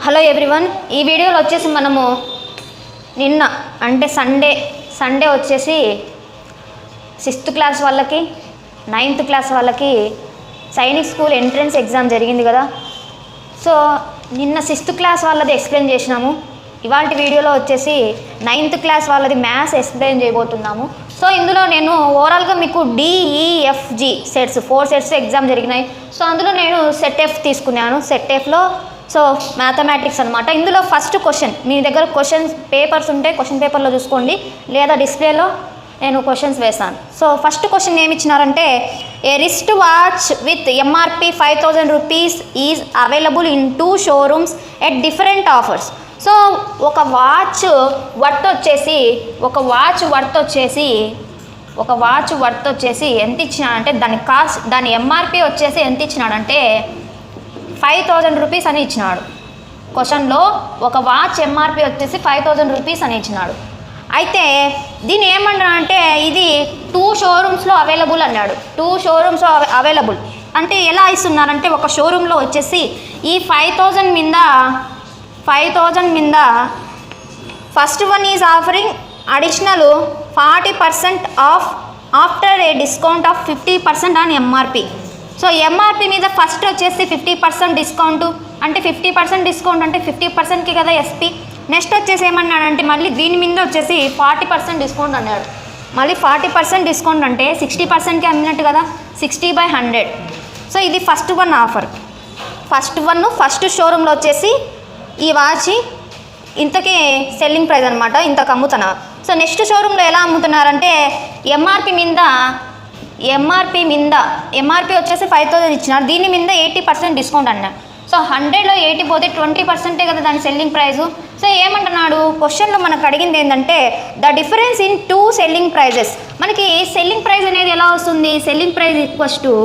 Hello everyone, ఈ వీడియోలో వచ్చేసి మనము నిన్న అంటే సండే వచ్చేసి 6th క్లాస్ వాళ్ళకి 9th క్లాస్ వాళ్ళకి సైనిక్ స్కూల్ ఎంట్రన్స్ ఎగ్జామ్ జరిగింది కదా. సో నిన్న 6th క్లాస్ వాళ్ళది ఎక్స్ప్లెయిన్ చేసినాము. ఇవాళ వీడియోలో వచ్చేసి 9th క్లాస్ వాళ్ళది మ్యాథ్స్ ఎక్స్ప్లెయిన్ చేయబోతున్నాము. సో ఇందులో నేను ఓవరాల్గా మీకు DEFG సెట్స్ 4 సెట్స్ ఎగ్జామ్ జరిగినాయి. సో అందులో నేను సెట్ F తీసుకున్నాను. సెట్ Fలో సో మ్యాథమెటిక్స్ అనమాట. ఇందులో ఫస్ట్ క్వశ్చన్, మీ దగ్గర క్వశ్చన్స్ పేపర్స్ ఉంటే క్వశ్చన్ పేపర్లో చూసుకోండి, లేదా డిస్ప్లేలో నేను క్వశ్చన్స్ వేస్తాను. సో ఫస్ట్ క్వశ్చన్ ఏమి ఇచ్చినారంటే, a wrist watch with MRP 5000 rupees is available in 2 showrooms at different offers. So ఒక వాచ్ వర్త్ వచ్చేసి ఎంత ఇచ్చినాడంటే, దాని MRP వచ్చేసి ఎంత ఇచ్చినాడంటే 5000 రూపీస్ అని ఇచ్చినాడు. క్వశ్చన్లో ఒక వాచ్ MRP వచ్చేసి 5000 రూపీస్ అని ఇచ్చినాడు. అయితే దీన్ని ఏమన్నా అంటే ఇది 2 షోరూమ్స్లో అవైలబుల్ అన్నాడు. 2 షోరూమ్స్ అవైలబుల్ అంటే ఎలా ఇస్తున్నారంటే, ఒక షోరూంలో వచ్చేసి ఈ 5000 మీద first one is offering additional 40% of after a discount of 50% on MRP. So MRP మీద ఫస్ట్ వచ్చేసి 50% డిస్కౌంట్ అంటే 50% డిస్కౌంట్ అంటే 50%కి కదా SP. నెక్స్ట్ వచ్చేసి ఏమన్నాడంటే మళ్ళీ దీని మీద వచ్చేసి 40% డిస్కౌంట్ అన్నాడు. మళ్ళీ 40% డిస్కౌంట్ అంటే 60%కి అమ్మినట్టు కదా, 60/100. సో ఇది ఫస్ట్ వన్ ఆఫర్. ఫస్ట్ షోరూంలో వచ్చేసి ఈ వాచ్ ఇంతకీ సెల్లింగ్ ప్రైస్ అనమాట, ఇంతకు అమ్ముతున్నారు. సో నెక్స్ట్ షోరూంలో ఎలా అమ్ముతున్నారంటే MRP వచ్చేసి 5000 ఇచ్చినారు, దీని మీద 80% డిస్కౌంట్ అన్నారు. సో 100లో 80 పోతే 20% కదా దాని సెల్లింగ్ ప్రైజు. సో ఏమంటున్నాడు క్వశ్చన్లో మనకు అడిగింది ఏంటంటే, the difference in 2 selling prices. మనకి సెల్లింగ్ ప్రైస్ అనేది ఎలా వస్తుంది, selling price equals to,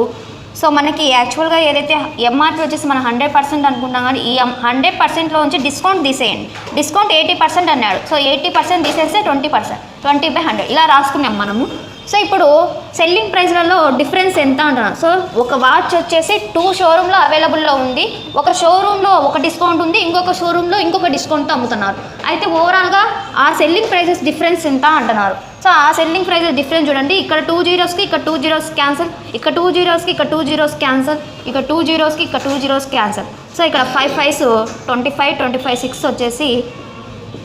so మనకి యాక్చువల్గా ఏదైతే MRP వచ్చేసి మనం 100% అనుకుంటాం, కానీ ఈ 100%లో నుంచి డిస్కౌంట్ తీసేయండి. డిస్కౌంట్ 80% అన్నాడు. సో 80% తీసేస్తే 20%, 20/100 ఇలా రాసుకున్నాం మనము. సో ఇప్పుడు సెల్లింగ్ ప్రైస్లలో డిఫరెన్స్ ఎంత అంటున్నాను. సో ఒక వాచ్ వచ్చేసి 2 షోరూంలో అవైలబుల్లో ఉంది. ఒక షోరూంలో ఒక డిస్కౌంట్ ఉంది, ఇంకొక షోరూంలో ఇంకొక డిస్కౌంట్తో అమ్ముతున్నారు. అయితే ఓవరాల్గా ఆ సెల్లింగ్ ప్రైసెస్ డిఫరెన్స్ ఎంత అంటున్నారు. సో ఆ సెల్లింగ్ ప్రైసెస్ డిఫరెన్స్ చూడండి, ఇక్కడ 2 zeros ఇక్కడ 2 zeros క్యాన్సల్, ఇక్కడ 2 zeros ఇక్కడ 2 zeros క్యాన్సల్, ఇక్కడ 2 zeros ఇక్కడ 2 zeros క్యాన్సల్. సో ఇక్కడ 5 5s 25, 25 6 వచ్చేసి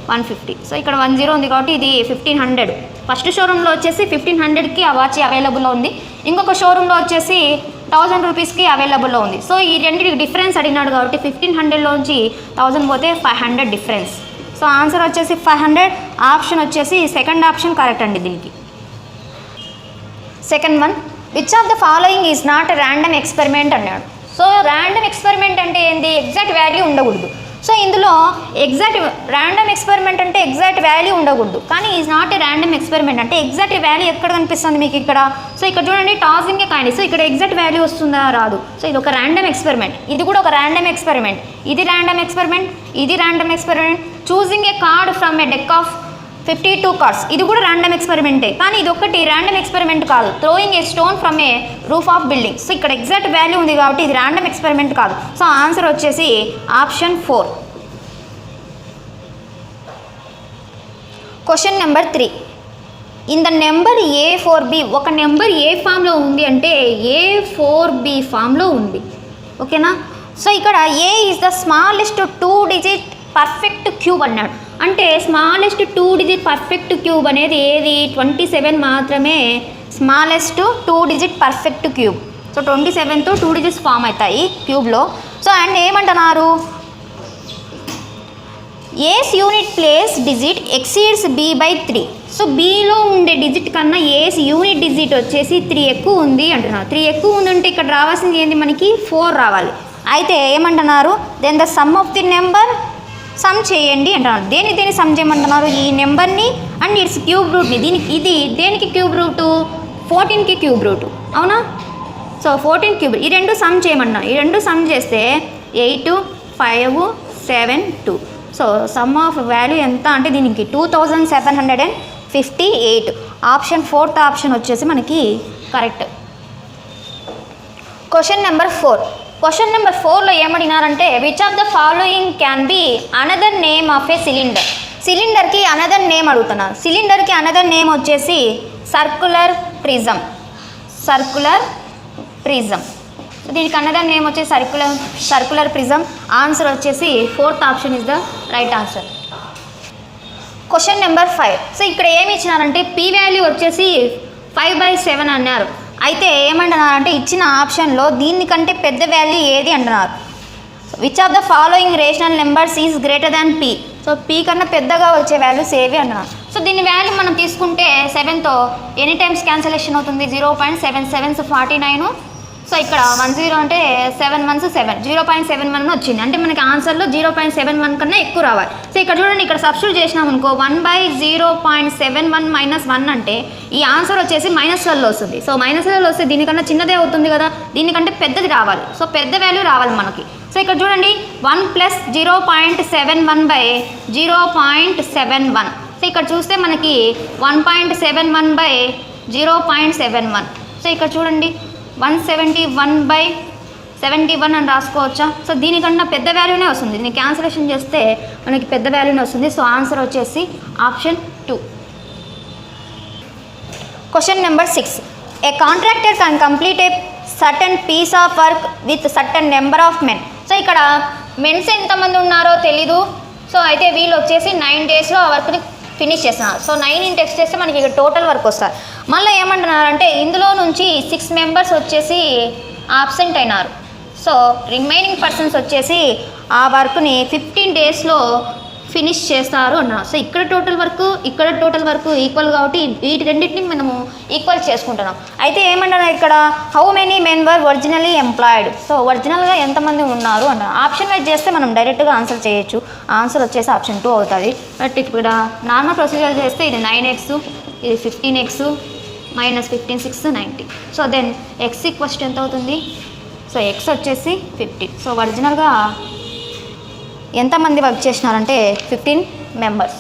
150. సో ఇక్కడ 1 0 ఉంది కాబట్టి ఇది 1500. ఫస్ట్ షోరూంలో వచ్చేసి 1500కి ఆ వాచ్ అవైలబుల్లో ఉంది, ఇంకొక షోరూంలో వచ్చేసి 1000 రూపీస్కి అవైలబుల్లో ఉంది. సో ఈ రెండింటికి డిఫరెన్స్ అడిగినాడు కాబట్టి 1500లోంచి 1000 పోతే 500 డిఫరెన్స్. సో ఆన్సర్ వచ్చేసి 500. ఆప్షన్ వచ్చేసి సెకండ్ ఆప్షన్ కరెక్ట్ అండి దీనికి. Second one, which of the following is not random experiment అన్నాడు. సో ర్యాండమ్ ఎక్స్పెరిమెంట్ అంటే ఏంటి, ఎగ్జాక్ట్ వాల్యూ ఉండకూడదు. సో ఇందులో ర్యాండమ్ ఎక్స్పెరిమెంట్ అంటే ఎగ్జాక్ట్ వాల్యూ ఉండకూడదు, కానీ is not a random experiment అంటే ఎగ్జాక్ట్ వాల్యూ ఎక్కడ కనిపిస్తుంది మీకు ఇక్కడ. సో ఇక్కడ చూడండి టాసింగ్ ఏ కాయిన్. సో ఇక్కడ ఎగ్జాక్ట్ వాల్యూ వస్తుందా, రాదు. సో ఇది ఒక ర్యాండమ్ ఎక్స్పెరిమెంట్, ఇది కూడా ఒక ర్యాండమ్ ఎక్స్పెరిమెంట్, ఇది ర్యాండమ్ ఎక్స్పెరిమెంట్, ఇది random experiment. Choosing A card from A deck of 52 cards, ఇది కూడా ర్యాండమ్ ఎక్స్పెరిమెంటే, కానీ ఇది ఒకటి ర్యాండమ్ ఎక్స్పెరిమెంట్ కాదు. Throwing a stone from A roof of building. So ఇక్కడ ఎగ్జాక్ట్ వాల్యూ ఉంది కాబట్టి ఇది ర్యాండమ్ ఎక్స్పెరిమెంట్ కాదు. సో ఆన్సర్ వచ్చేసి option 4. Question number 3, in the number A4B, ఒక నెంబర్ ఏ ఫామ్లో ఉంది అంటే A4B ఫామ్లో ఉంది, ఓకేనా. సో ఇక్కడ A is the smallest 2 digit perfect cube అన్నాడు. అంటే స్మాలెస్ట్ 2 డిజిట్ పర్ఫెక్ట్ క్యూబ్ అనేది ఏది, 27 మాత్రమే smallest 2 digit perfect cube. So 27తో 2 డిజిట్స్ ఫామ్ అవుతాయి క్యూబ్లో. సో అండ్ ఏమంటున్నారు, as unit place digit exceeds B/3. So Bలో ఉండే డిజిట్ కన్నా ఏస్ యూనిట్ డిజిట్ వచ్చేసి 3 ఎక్కువ ఉంది అంటున్నారు. 3 ఎక్కువ ఉందంటే ఇక్కడ రావాల్సింది ఏంటి, మనకి 4 రావాలి. అయితే ఏమంటున్నారు, then the sum of the number sum చేయండి అంటున్నారు. దేని సమ్ చేయమంటున్నారు, ఈ నెంబర్ని అండ్ ఇట్స్ క్యూబ్ రూట్ని. ఇది దేనికి క్యూబ్ రూటు, 14కి క్యూబ్ రూటు, అవునా. సో 14 క్యూబ్, ఈ రెండు సమ్ చేయమన్నారు. ఈ రెండు సమ్ చేస్తే 8 5 7 2. సో సమ్ ఆఫ్ వాల్యూ ఎంత అంటే దీనికి 2758. ఆప్షన్ 4th ఆప్షన్ వచ్చేసి మనకి correct. Question number 4, question number 4లో ఏమడినారంటే which of the following can be another name of a cylinder. సిలిండర్కి అనదర్ నేమ్ అడుగుతున్నారు. సిలిండర్కి అనదర్ నేమ్ వచ్చేసి circular prism. Circular prism. So దీనికి అనదర్ నేమ్ వచ్చేసి సర్కులర్ ప్రిజం. ఆన్సర్ వచ్చేసి 4th option is the right answer. Question number 5. So ఇక్కడ ఏమి ఇచ్చినారంటే P value వచ్చేసి 5/7 అన్నారు. అయితే ఏమంటున్నారంటే ఇచ్చిన ఆప్షన్లో దీనికంటే పెద్ద వాల్యూ ఏది అంటున్నారు. Which of the following rational numbers is greater than P. So P కన్నా పెద్దగా వచ్చే వాల్యూస్ ఏవి అంటున్నారు. సో దీని వాల్యూ మనం తీసుకుంటే 7తో ఎనీ టైమ్స్ క్యాన్సలేషన్ అవుతుంది. 0.77 49. సో ఇక్కడ 10 అంటే 7 1 7 0.71 వచ్చింది. అంటే మనకి ఆన్సర్లో 0.71 కన్నా ఎక్కువ రావాలి. సో ఇక్కడ చూడండి, ఇక్కడ సబ్స్టిట్యూట్ చేసినాం అనుకో 1/0.71 - 1 అంటే ఈ ఆన్సర్ వచ్చేసి -12 వస్తుంది. సో -12 వస్తే దీనికన్నా చిన్నదే అవుతుంది కదా, దీనికంటే పెద్దది రావాలి. సో పెద్ద వాల్యూ రావాలి మనకి. సో ఇక్కడ చూడండి 1 + 0.71/0.71. సో ఇక్కడ చూస్తే మనకి 1.71/0.71. సో ఇక్కడ చూడండి 171/71 అని రాసుకోవచ్చా. సో దీనికన్నా పెద్ద వాల్యూనే వస్తుంది. దీన్ని క్యాన్సలేషన్ చేస్తే మనకి పెద్ద వాల్యూనే వస్తుంది. సో ఆన్సర్ వచ్చేసి option 2. Question number 6. A contractor can complete a certain piece of work with certain number of men. So ఇక్కడ మెన్స్ ఎంతమంది ఉన్నారో తెలీదు. సో అయితే వీళ్ళు వచ్చేసి 9 daysలో ఆ వర్క్ని ఫినిష్ చేస్తున్నారు. సో 9 × X చేస్తే మనకి ఇక్కడ టోటల్ వర్క్ వస్తారు. మళ్ళీ ఏమంటున్నారంటే ఇందులో నుంచి 6 members వచ్చేసి ఆబ్సెంట్ అయినారు. సో రిమైనింగ్ పర్సన్స్ వచ్చేసి ఆ వర్క్ని 15 daysలో ఫినిష్ చేస్తారు అన్నారు. సో ఇక్కడ టోటల్ వర్క్ ఈక్వల్ కాబట్టి వీటి రెండింటిని మనము ఈక్వల్ చేసుకుంటున్నాం. అయితే ఏమంటున్నారు ఇక్కడ how many men were originally employed. So ఒరిజినల్గా ఎంతమంది ఉన్నారు అన్నారు. ఆప్షన్ వైజ్ చేస్తే మనం డైరెక్ట్గా ఆన్సర్ చేయొచ్చు. ఆన్సర్ వచ్చేసి ఆప్షన్ 2 అవుతుంది. బట్ ఇక్కడ నార్మల్ ప్రొసీజర్ చేస్తే ఇది 9x, ఇది 15x -15 6 90. So then x equal ఎంత అవుతుంది. సో x వచ్చేసి 15. సో ఒరిజినల్గా ఎంతమంది వర్క్ చేసినారంటే 15 members.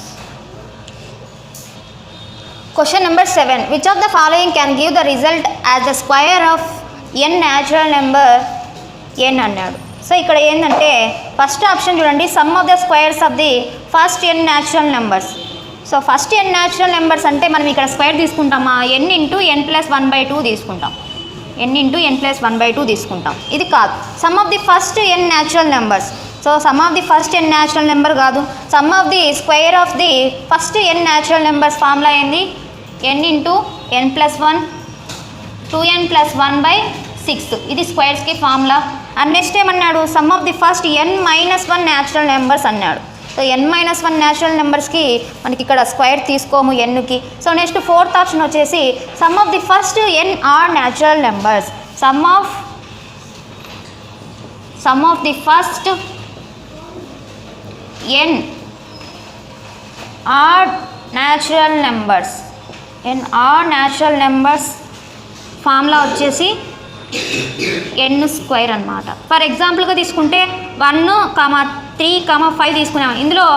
Question number 7. Which of the following can give the result as the square of n natural number n అన్నాడు. సో ఇక్కడ ఏంటంటే ఫస్ట్ ఆప్షన్ చూడండి, sum of the squares of the first n natural numbers. So first n natural numbers అంటే మనం ఇక్కడ square తీసుకుంటామా, n × n + 1/2 తీసుకుంటాం. n × n + 1/2 తీసుకుంటాం. ఇది కాదు, sum of the first n natural numbers. So sum of the first n natural number కాదు, sum of the square of the first n natural numbers formula ఏంది, n × n + 1 2n + 1/6. ఇది స్క్వేర్స్కి formula. And next ఏమన్నాడు, sum of the first n - 1 natural numbers అన్నాడు. So n - 1 natural నెంబర్స్కి మనకి ఇక్కడ square తీసుకోము nకి. సో నెక్స్ట్ 4th ఆప్షన్ వచ్చేసి sum of the first n are natural numbers. Sum of the first n are natural numbers. n are natural numbers formula వచ్చేసి n² అనమాట. For ఎగ్జాంపుల్గా తీసుకుంటే 1, 3, 5 తీసుకున్నాము. ఇందులో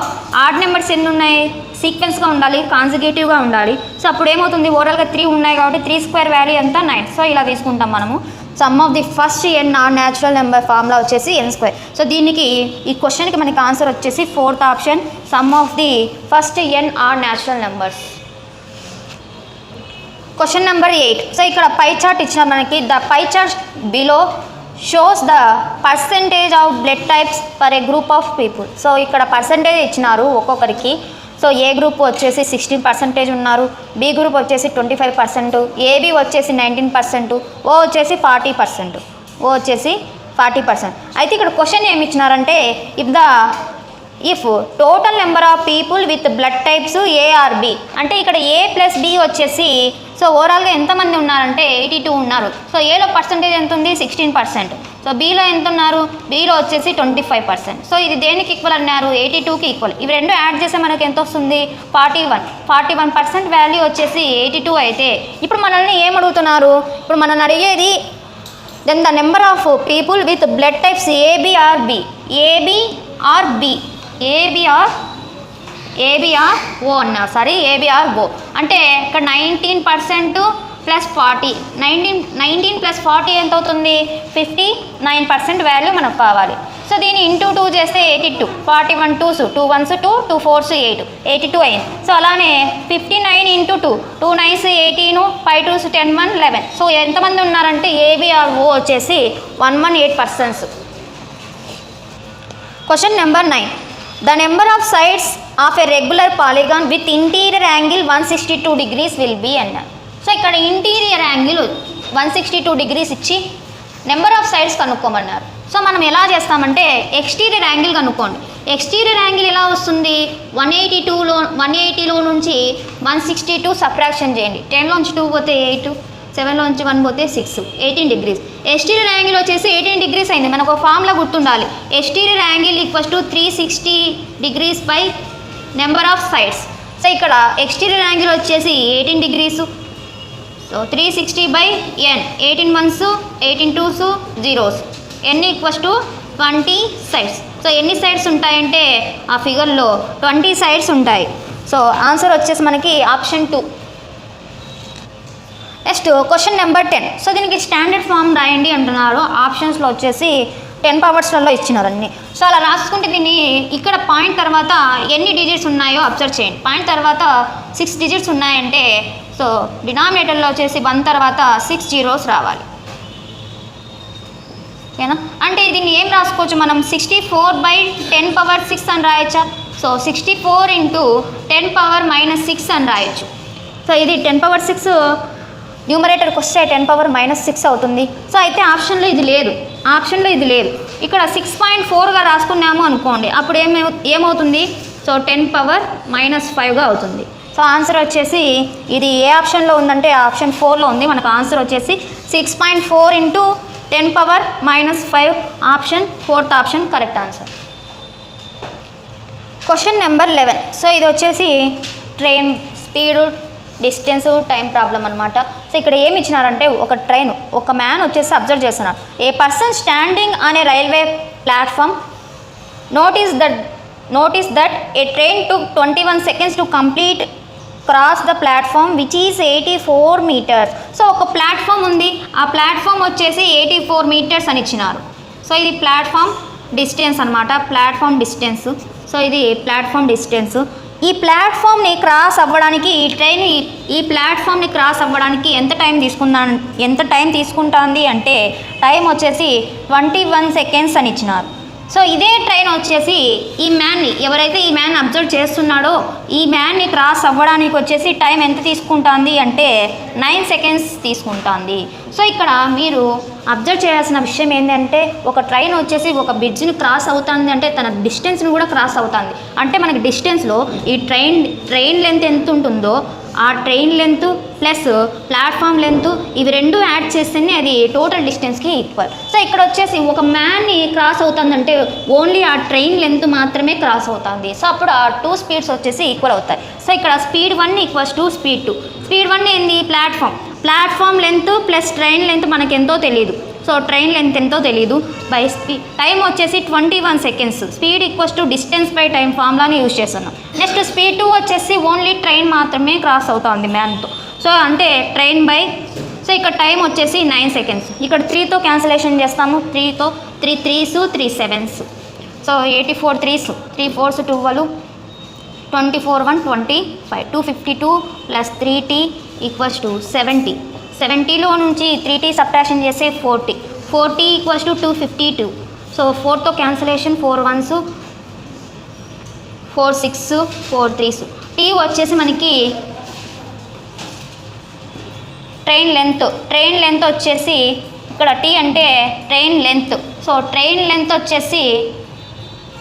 ఆడ్ నెంబర్స్ ఎన్ని ఉన్నాయి, సీక్వెన్స్గా ఉండాలి, కాన్సిక్యూటివ్గా ఉండాలి. సో అప్పుడు ఏమవుతుంది, ఓవరాల్గా 3 ఉన్నాయి కాబట్టి 3² వాల్యూ ఎంత 9. సో ఇలా తీసుకుంటాం మనము. Sum of the first n are natural number formula వచ్చేసి n². సో దీనికి ఈ క్వశ్చన్కి మనకి ఆన్సర్ వచ్చేసి 4th option, sum of the first n are natural numbers. Question number 8. So ఇక్కడ పై చార్ట్ ఇచ్చిన మనకి the pie chart below shows the percentage of blood types for a group of people. So ఇక్కడ percentage ఇచ్చినారు ఒక్కొక్కరికి. So ఏ group వచ్చేసి 16% ఉన్నారు, B group వచ్చేసి 25%, AB వచ్చేసి 19%, ఓ వచ్చేసి 40%. అయితే ఇక్కడ క్వశ్చన్ ఏమి ఇచ్చినారంటే if total number of people with blood types A or B, అంటే ఇక్కడ ఏ + బి వచ్చేసి సో ఓవరాల్గా ఎంతమంది ఉన్నారంటే 82 ఉన్నారు. సో ఏలో పర్సంటేజ్ ఎంత ఉంది 16%. సో బీలో ఎంత ఉన్నారు, బీలో వచ్చేసి 25%. సో ఇది దేనికి ఈక్వల్ అన్నారు, 82కి ఈక్వల్. ఇవి రెండు యాడ్ చేస్తే మనకి ఎంత వస్తుంది 41% వాల్యూ వచ్చేసి 82 అయితే ఇప్పుడు మనల్ని ఏమడుగుతున్నారు, ఇప్పుడు మనల్ని అడిగేది then the number of people with blood types AB or B. AB or O అన్నారు, సారీ ఏబిఆర్ ఓ. అంటే ఇక్కడ 19% ప్లస్ 40, 19 ప్లస్ 40 ఎంత అవుతుంది? 59% వాల్యూ మనకు కావాలి. సో దీన్ని ఇంటూ 2 చేస్తే 82, 41 2s, 2 1s 2, 2 4s 8, 82 అయింది. సో అలానే 59 ఇంటూ 2, 2 9s 18, 5 2s 10 1 11. సో ఎంతమంది ఉన్నారంటే ఏబిఆర్ఓ వచ్చేసి 118%. Question number 9. The number of sides of a regular polygon with interior angle 162 degrees will be అన్నారు. సో ఇక్కడ ఇంటీరియర్ యాంగిల్ 162 degrees ఇచ్చి నెంబర్ ఆఫ్ సైడ్స్ కనుక్కోమన్నారు. సో మనం ఎలా చేస్తామంటే ఎక్స్టీరియర్ యాంగిల్ కనుక్కోండి. ఎక్స్టీరియర్ యాంగిల్ ఎలా వస్తుంది? 180లో నుంచి 162 సబ్ట్రాక్షన్ చేయండి. 10లోంచి 2 పోతే 8, 7లోంచి 1 పోతే 6, 18 degrees. ఎక్స్టీరియర్ యాంగిల్ వచ్చేసి 18 degrees అయింది. మనకు ఒక ఫార్ములా గుర్తుండాలి. Exterior angle equals to 360 degrees by number of sides. So ఇక్కడ ఎక్స్టీరియర్ యాంగిల్ వచ్చేసి 18 degrees. So 360 by n, 18 1s, 18 2s, 0s, n equals to 20 sides. So ఎన్ని సైడ్స్ ఉంటాయంటే ఆ ఫిగర్లో 20 సైడ్స్ ఉంటాయి. సో ఆన్సర్ వచ్చేసి మనకి option 2. Next question number 10. So దీనికి స్టాండర్డ్ ఫామ్ రాయండి అంటున్నారు. ఆప్షన్స్లో వచ్చేసి 10 పవర్స్లలో ఇచ్చినారు అన్ని. సో అలా రాసుకుంటే దీన్ని ఇక్కడ పాయింట్ తర్వాత ఎన్ని డిజిట్స్ ఉన్నాయో అబ్జర్వ్ చేయండి. పాయింట్ తర్వాత 6 డిజిట్స్ ఉన్నాయంటే సో డినామినేటర్లో వచ్చేసి 1 తర్వాత 6 zeros రావాలి. ఓకేనా? అంటే దీన్ని ఏం రాసుకోవచ్చు మనం? 64/10⁻6 అని రాయొచ్చా? సో 64 ఇంటూ 10⁻−6 అని రాయొచ్చు. సో ఇది 10⁻6 న్యూమరేటర్కి వస్తే 10⁻−6 అవుతుంది. సో అయితే ఆప్షన్లో ఇది లేదు. ఇక్కడ 6.4గా రాసుకున్నాము అనుకోండి, అప్పుడు ఏమవుతుంది? సో 10⁻−5గా అవుతుంది. సో ఆన్సర్ వచ్చేసి ఇది ఏ ఆప్షన్లో ఉందంటే ఆప్షన్ 4లో ఉంది. మనకు ఆన్సర్ వచ్చేసి 6.4 into 10⁻−5, option 4th option correct answer. Question number 11. So ఇది వచ్చేసి train speed, distance, time problem అనమాట. సో ఇక్కడ ఏమి ఇచ్చినారంటే ఒక మ్యాన్ వచ్చేసి అబ్జర్వ్ చేస్తున్నారు. A person standing on a railway platform notice that a train took 21 seconds to complete cross the platform which is 84 meters. So ఒక ప్లాట్ఫామ్ ఉంది, ఆ ప్లాట్ఫామ్ వచ్చేసి 84 meters అని ఇచ్చినారు. సో ఇది ప్లాట్ఫామ్ డిస్టెన్స్ అనమాట, ప్లాట్ఫామ్ డిస్టెన్స్. సో ఇది platform distance. ఈ ప్లాట్ఫామ్ని క్రాస్ అవ్వడానికి ఈ ప్లాట్ఫామ్ని క్రాస్ అవ్వడానికి ఎంత టైం తీసుకుంటుంది అంటే టైం వచ్చేసి 21 seconds అని ఇచ్చినారు. సో ఇదే ట్రైన్ వచ్చేసి ఎవరైతే ఈ మ్యాన్ అబ్జర్వ్ చేస్తున్నాడో ఈ మ్యాన్ని క్రాస్ అవ్వడానికి వచ్చేసి టైం ఎంత తీసుకుంటుంది అంటే 9 seconds తీసుకుంటుంది. సో ఇక్కడ మీరు అబ్జర్వ్ చేయాల్సిన విషయం ఏంటంటే ఒక ట్రైన్ వచ్చేసి ఒక బ్రిడ్జ్ని క్రాస్ అవుతుంది అంటే తన డిస్టెన్స్ని కూడా క్రాస్ అవుతుంది. అంటే మనకి డిస్టెన్స్లో ఈ ట్రైన్ లెంత్ ఎంత ఉంటుందో ఆ train length plus platform length ఇవి రెండు యాడ్ చేస్తేనే అది టోటల్ డిస్టెన్స్కి ఈక్వల్. సో ఇక్కడ వచ్చేసి ఒక మ్యాన్ని క్రాస్ అవుతుందంటే ఓన్లీ ఆ ట్రైన్ లెంత్ మాత్రమే క్రాస్ అవుతుంది. సో అప్పుడు ఆ 2 speeds వచ్చేసి ఈక్వల్ అవుతాయి. సో ఇక్కడ speed 1 equals to speed 2. Speed 1 ఏంది? Platform length plus train length మనకి ఎంతో తెలియదు. సో ట్రైన్ లెంత్ ఎంతో తెలియదు బై స్పీడ్. టైం వచ్చేసి 21 seconds. Speed equals to distance by time ఫార్ములాని యూజ్ చేస్తున్నాం. నెక్స్ట్ స్పీడ్ 2 వచ్చేసి ఓన్లీ ట్రైన్ మాత్రమే క్రాస్ అవుతుంది మ్యాన్తో. సో అంటే ట్రైన్ బై. సో ఇక్కడ టైం వచ్చేసి 9 seconds. ఇక్కడ 3తో క్యాన్సిలేషన్ చేస్తాము. 3తో 3 3s 3 7s. So 84 3s, 3 4s 12, 24 1 25, 252 plus 3t equals to 70. 70లో నుంచి 3t సబ్ట్రాక్షన్ చేస్తే 40. 40 ఈక్వల్స్ టు 252. సో 4తో క్యాన్సిలేషన్ 4 1s, 4 6, 4 3s. టీ వచ్చేసి మనకి ట్రైన్ లెంత్ వచ్చేసి ఇక్కడ టీ అంటే train length. So train length వచ్చేసి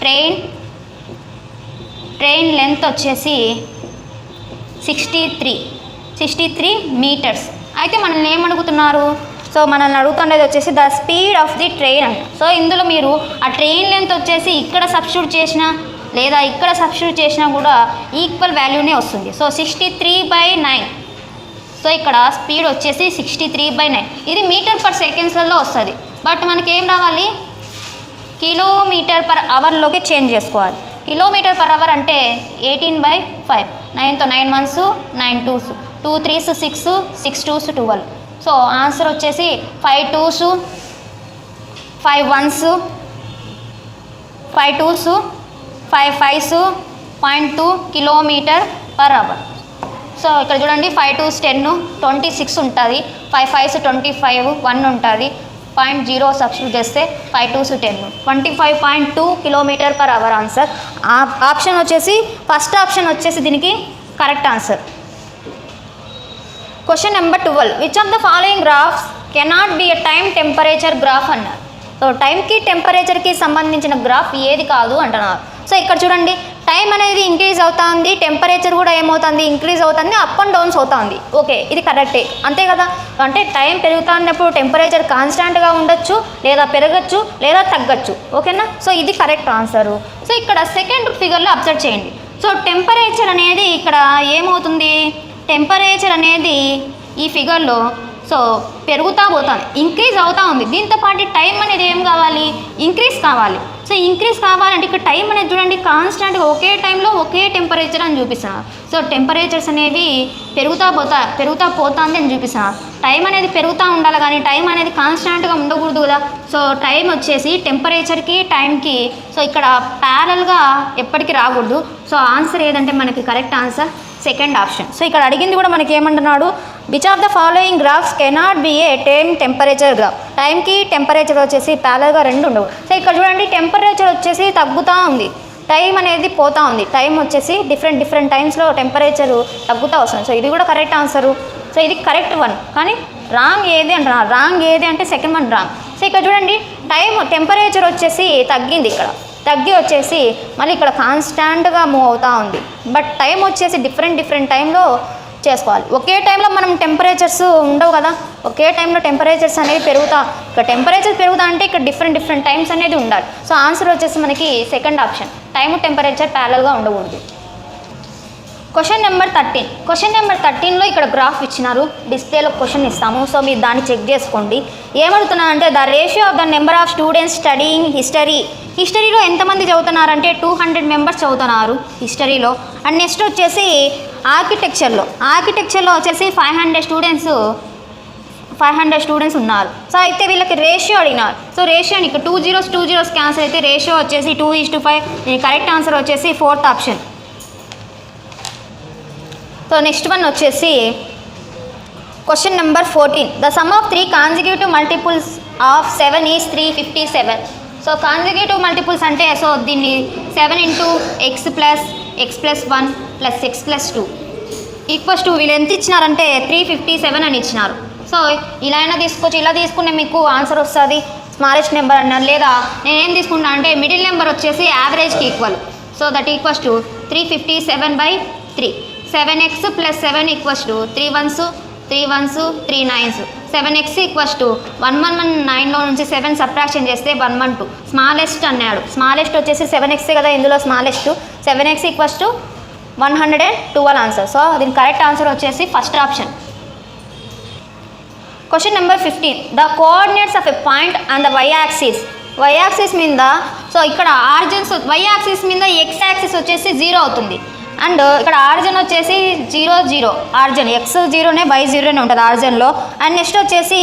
ట్రైన్ లెంత్ వచ్చేసి 63 meters. అయితే మనల్ని ఏమడుగుతున్నారు? సో మనల్ని అడుగుతుండేది వచ్చేసి the speed of the train అంట. సో ఇందులో మీరు ఆ ట్రైన్ లెంత్ వచ్చేసి ఇక్కడ సబ్స్టిట్యూట్ చేసినా లేదా ఇక్కడ సబ్స్టిట్యూట్ చేసినా కూడా ఈక్వల్ వాల్యూనే వస్తుంది. సో 63/9. సో ఇక్కడ స్పీడ్ వచ్చేసి 63/9. ఇది మీటర్ పర్ సెకండ్స్లలో వస్తుంది. బట్ మనకి ఏం రావాలి? km/hourలోకి చేంజ్ చేసుకోవాలి. km/hour అంటే 18/5. 9తో 9 1s, 9 2s, 2 3s 6, 6 2s 12. So answer వచ్చేసి 5 2s 5 1s 5 2s 5 5s 0.2 km/h. So ఇక్కడ చూడండి 5 2s 10, 26 ఉంటుంది, 5 5s 25, 1 ఉంటుంది, 0.0 సబ్స్టిట్యూట్ చేస్తే 5 2s 10, 25.2 km/h ఆన్సర్. ఆప్షన్ వచ్చేసి ఫస్ట్ ఆప్షన్ వచ్చేసి దీనికి correct answer. Question number 12, which of the following graphs cannot be a time temperature graph అన్నారు. సో టైంకి టెంపరేచర్కి సంబంధించిన గ్రాఫ్ ఏది కాదు అంటున్నారు. సో ఇక్కడ చూడండి టైం అనేది ఇంక్రీజ్ అవుతుంది, టెంపరేచర్ కూడా ఏమవుతుంది ఇంక్రీజ్ అవుతుంది, అప్ అండ్ డౌన్స్ అవుతుంది. ఓకే ఇది కరెక్టే అంతే కదా. అంటే టైం పెరుగుతున్నప్పుడు టెంపరేచర్ కాన్స్టాంట్గా ఉండొచ్చు, లేదా పెరగచ్చు, లేదా తగ్గచ్చు. ఓకేనా. సో ఇది కరెక్ట్ ఆన్సరు. సో ఇక్కడ సెకండ్ ఫిగర్లో అబ్జర్వ్ చేయండి. సో టెంపరేచర్ అనేది ఇక్కడ ఏమవుతుంది, టెంపరేచర్ అనేది ఈ ఫిగర్లో సో పెరుగుతూ పోతుంది, ఇంక్రీజ్ అవుతూ ఉంది. దీంతో పాటు టైం అనేది ఏం కావాలి, ఇంక్రీజ్ కావాలి. సో ఇంక్రీజ్ కావాలంటే ఇక్కడ టైం అనేది చూడండి కాన్స్టాంట్గా ఒకే టైంలో ఒకే టెంపరేచర్ అని చూపిస్తున్నారు. సో టెంపరేచర్స్ అనేవి పెరుగుతూ పోతుంది అని చూపిస్తున్నారు. టైం అనేది పెరుగుతూ ఉండాలి కానీ టైం అనేది కాన్స్టాంట్గా ఉండకూడదు కదా. సో టైం వచ్చేసి టెంపరేచర్కి టైంకి సో ఇక్కడ ప్యారల్గా ఎప్పటికీ రాకూడదు. సో ఆన్సర్ ఏదంటే మనకి correct answer second option. So ఇక్కడ అడిగింది కూడా మనకి ఏమంటున్నాడు, which of the following graphs cannot be A temperature graph. టైంకి టెంపరేచర్ వచ్చేసి ప్యారల్గా రెండు ఉండవు. సో ఇక్కడ చూడండి టెంపరేచర్ వచ్చేసి తగ్గుతూ ఉంది, టైం అనేది పోతూ ఉంది. టైం వచ్చేసి డిఫరెంట్ టైమ్స్లో టెంపరేచర్ తగ్గుతూ వస్తుంది. సో ఇది కూడా కరెక్ట్ ఆన్సరు. సో ఇది కరెక్ట్ వన్. కానీ రాంగ్ ఏది అంటున్నారు, రాంగ్ ఏది అంటే సెకండ్ వన్ రాంగ్. సో ఇక్కడ చూడండి టెంపరేచర్ వచ్చేసి తగ్గింది, ఇక్కడ తగ్గి వచ్చేసి మళ్ళీ ఇక్కడ కాన్స్టాంట్గా మూవ్ అవుతూ ఉంది. బట్ టైం వచ్చేసి డిఫరెంట్ టైంలో చేసుకోవాలి. ఒకే టైంలో మనం టెంపరేచర్స్ ఉండవు కదా, ఒకే టైంలో టెంపరేచర్స్ అనేవి ఇక్కడ టెంపరేచర్ పెరుగుతా అంటే ఇక్కడ డిఫరెంట్ టైమ్స్ అనేది ఉండాలి. సో ఆన్సర్ వచ్చేసి మనకి సెకండ్ ఆప్షన్, టైము టెంపరేచర్ ప్యారల్గా ఉండకూడదు. Question number 13. క్వశ్చన్ నెంబర్ 13లో ఇక్కడ గ్రాఫ్ ఇచ్చినారు, డిస్ప్లేలో క్వశ్చన్ ఇస్తాము. సో మీరు దాన్ని చెక్ చేసుకోండి. ఏమడుగుతున్నారంటే the ratio of the number of students studying హిస్టరీలో ఎంతమంది చదువుతున్నారంటే 200 మెంబర్స్ చదువుతున్నారు హిస్టరీలో. అండ్ నెక్స్ట్ వచ్చేసి ఆర్కిటెక్చర్లో వచ్చేసి 500 స్టూడెంట్స్ ఉన్నారు. సో అయితే వీళ్ళకి రేషియో అడిగినారు. సో రేషియోని ఇక్కడ 2 zeros క్యాన్సల్ అయితే రేషియో వచ్చేసి 2:5. కరెక్ట్ ఆన్సర్ వచ్చేసి fourth option. So next one వచ్చేసి question number 14. The sum of 3 consecutive multiples of 7 is 357. So consecutive multiples అంటే సో దీన్ని 7 × x + 1 + x + 2 = వీళ్ళు ఎంత ఇచ్చినారంటే 357 అని ఇచ్చినారు. సో ఇలా అయినా తీసుకోవచ్చు, ఇలా తీసుకునే మీకు ఆన్సర్ వస్తుంది స్మాలెస్ట్ నెంబర్ అన్నారు. లేదా నేనేం తీసుకుంటా అంటే మిడిల్ నెంబర్ వచ్చేసి యావరేజ్కి equal. So that = 357/3. 7x + 7 = 3 1s 3 1s 3 9s. 7x = 111 నుంచి 7 సబ్ట్రాక్షన్ చేస్తే 112. స్మాలెస్ట్ అన్నాడు, స్మాలెస్ట్ వచ్చేసి 7x కదా ఇందులో స్మాలెస్ట్. 7x = 112 answer. సో దీని కరెక్ట్ ఆన్సర్ వచ్చేసి first option. Question number 15. The coordinates of a point on the y axis మీద so ఇక్కడ ఆరిజిన్స్ వై యాక్సిస్ మీద ఎక్స్ యాక్సిస్ వచ్చేసి 0 అవుతుంది. అండ్ ఇక్కడ ఆరిజిన్ వచ్చేసి 0 0 ఆరిజిన్ x 0నే y 0నే ఉంటుంది ఆరిజిన్లో. అండ్ నెక్స్ట్ వచ్చేసి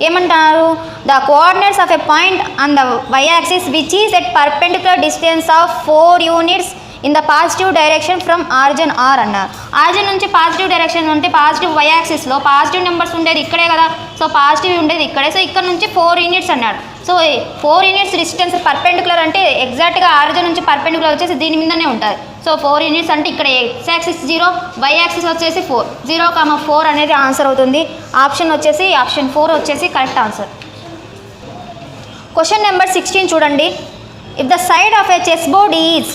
ఏమంటారు, the coordinates of a point on the y axis which is at perpendicular distance of 4 units in the positive direction from origin are అన్నారు. ఆరిజిన్ నుంచి పాజిటివ్ డైరెక్షన్ ఉంటే positive y యాక్సిస్లో positive numbers ఉండేది ఇక్కడే కదా. So positive ఉండేది ఇక్కడే. So ఇక్కడ నుంచి 4 units అన్నాడు. సో 4 units డిస్టెన్స్ పర్పెండిక్యులర్ అంటే ఎగ్జాక్ట్గా ఆరిజిన్ నుంచి పర్పెండిక్యులర్ వచ్చేసి దీని మీదనే ఉంటుంది. సో 4 units అంటే ఇక్కడ ఎక్స్ యాక్సిస్ 0, వై యాక్సిస్ వచ్చేసి 4. 0,4 అనేది ఆన్సర్ అవుతుంది. ఆప్షన్ వచ్చేసి ఆప్షన్ 4 వచ్చేసి కరెక్ట్ ఆన్సర్. క్వశ్చన్ నెంబర్ 16 చూడండి. If the side of A chess board is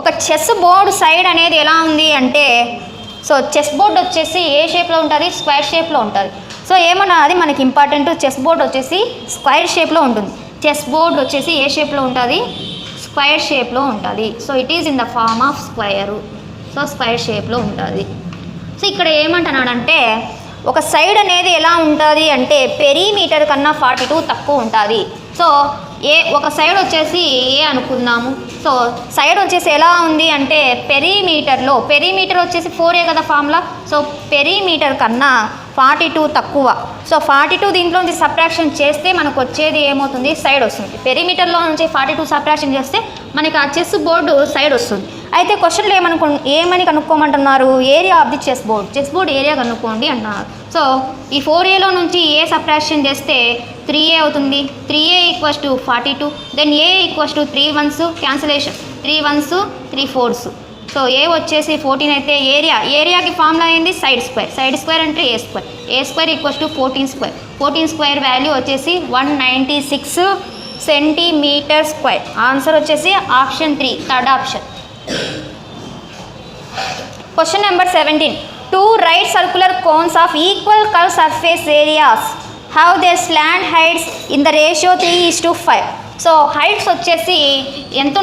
ఒక చెస్ బోర్డు సైడ్ అనేది ఎలా ఉంది అంటే సో చెస్ బోర్డ్ వచ్చేసి ఏ షేప్లో ఉంటుంది, స్క్వేర్ షేప్లో ఉంటుంది. సో ఏమన్నా అది మనకి ఇంపార్టెంట్. చెస్ బోర్డ్ వచ్చేసి స్క్వేర్ షేప్లో ఉంటుంది. చెస్ బోర్డ్ వచ్చేసి ఏ షేప్లో ఉంటుంది, స్క్వేర్ షేప్లో ఉంటుంది. So it is in the form of square. So square షేప్లో ఉంటుంది. సో ఇక్కడ ఏమంటున్నాడంటే ఒక సైడ్ అనేది ఎలా ఉంటుంది అంటే పెరీమీటర్ కన్నా 42 తక్కువ ఉంటుంది. సో ఒక సైడ్ వచ్చేసి ఏ అనుకుందాము. సో సైడ్ వచ్చేసి ఎలా ఉంది అంటే పెరీమీటర్ వచ్చేసి 4A కదా ఫార్ములా. సో పెరీమీటర్ కన్నా 42 తక్కువ. సో 42 దీంట్లో నుంచి సబ్ట్రాక్షన్ చేస్తే మనకు వచ్చేది ఏమవుతుంది, సైడ్ వస్తుంది. పెరీమీటర్లో నుంచి 42 సబ్ట్రాక్షన్ చేస్తే మనకి ఆ చెస్ బోర్డు సైడ్ వస్తుంది. అయితే క్వశ్చన్లో ఏమని కనుక్కోమంటున్నారు, area of the chessboard area కనుక్కోండి అంటున్నారు. సో ఈ 4Aలో నుంచి ఏ సబ్ట్రాక్షన్ చేస్తే 3A అవుతుంది. 3A equals to 42. Then A equals to 3 1s cancellation, 3 1s 3 4s. So A వచ్చేసి 14 అయితే ఏరియాకి ఫార్ములా ఏంది, సైడ్ స్క్వేర్ అంటే A square equals to 14 square value వచ్చేసి 196 సెంటీమీటర్ స్క్వేర్. ఆన్సర్ వచ్చేసి option 3, third option. Question number 17. 2 right circular cones of equal curved surface areas have their slant heights in the ratio 3:5. So heights వచ్చేసి ఎంత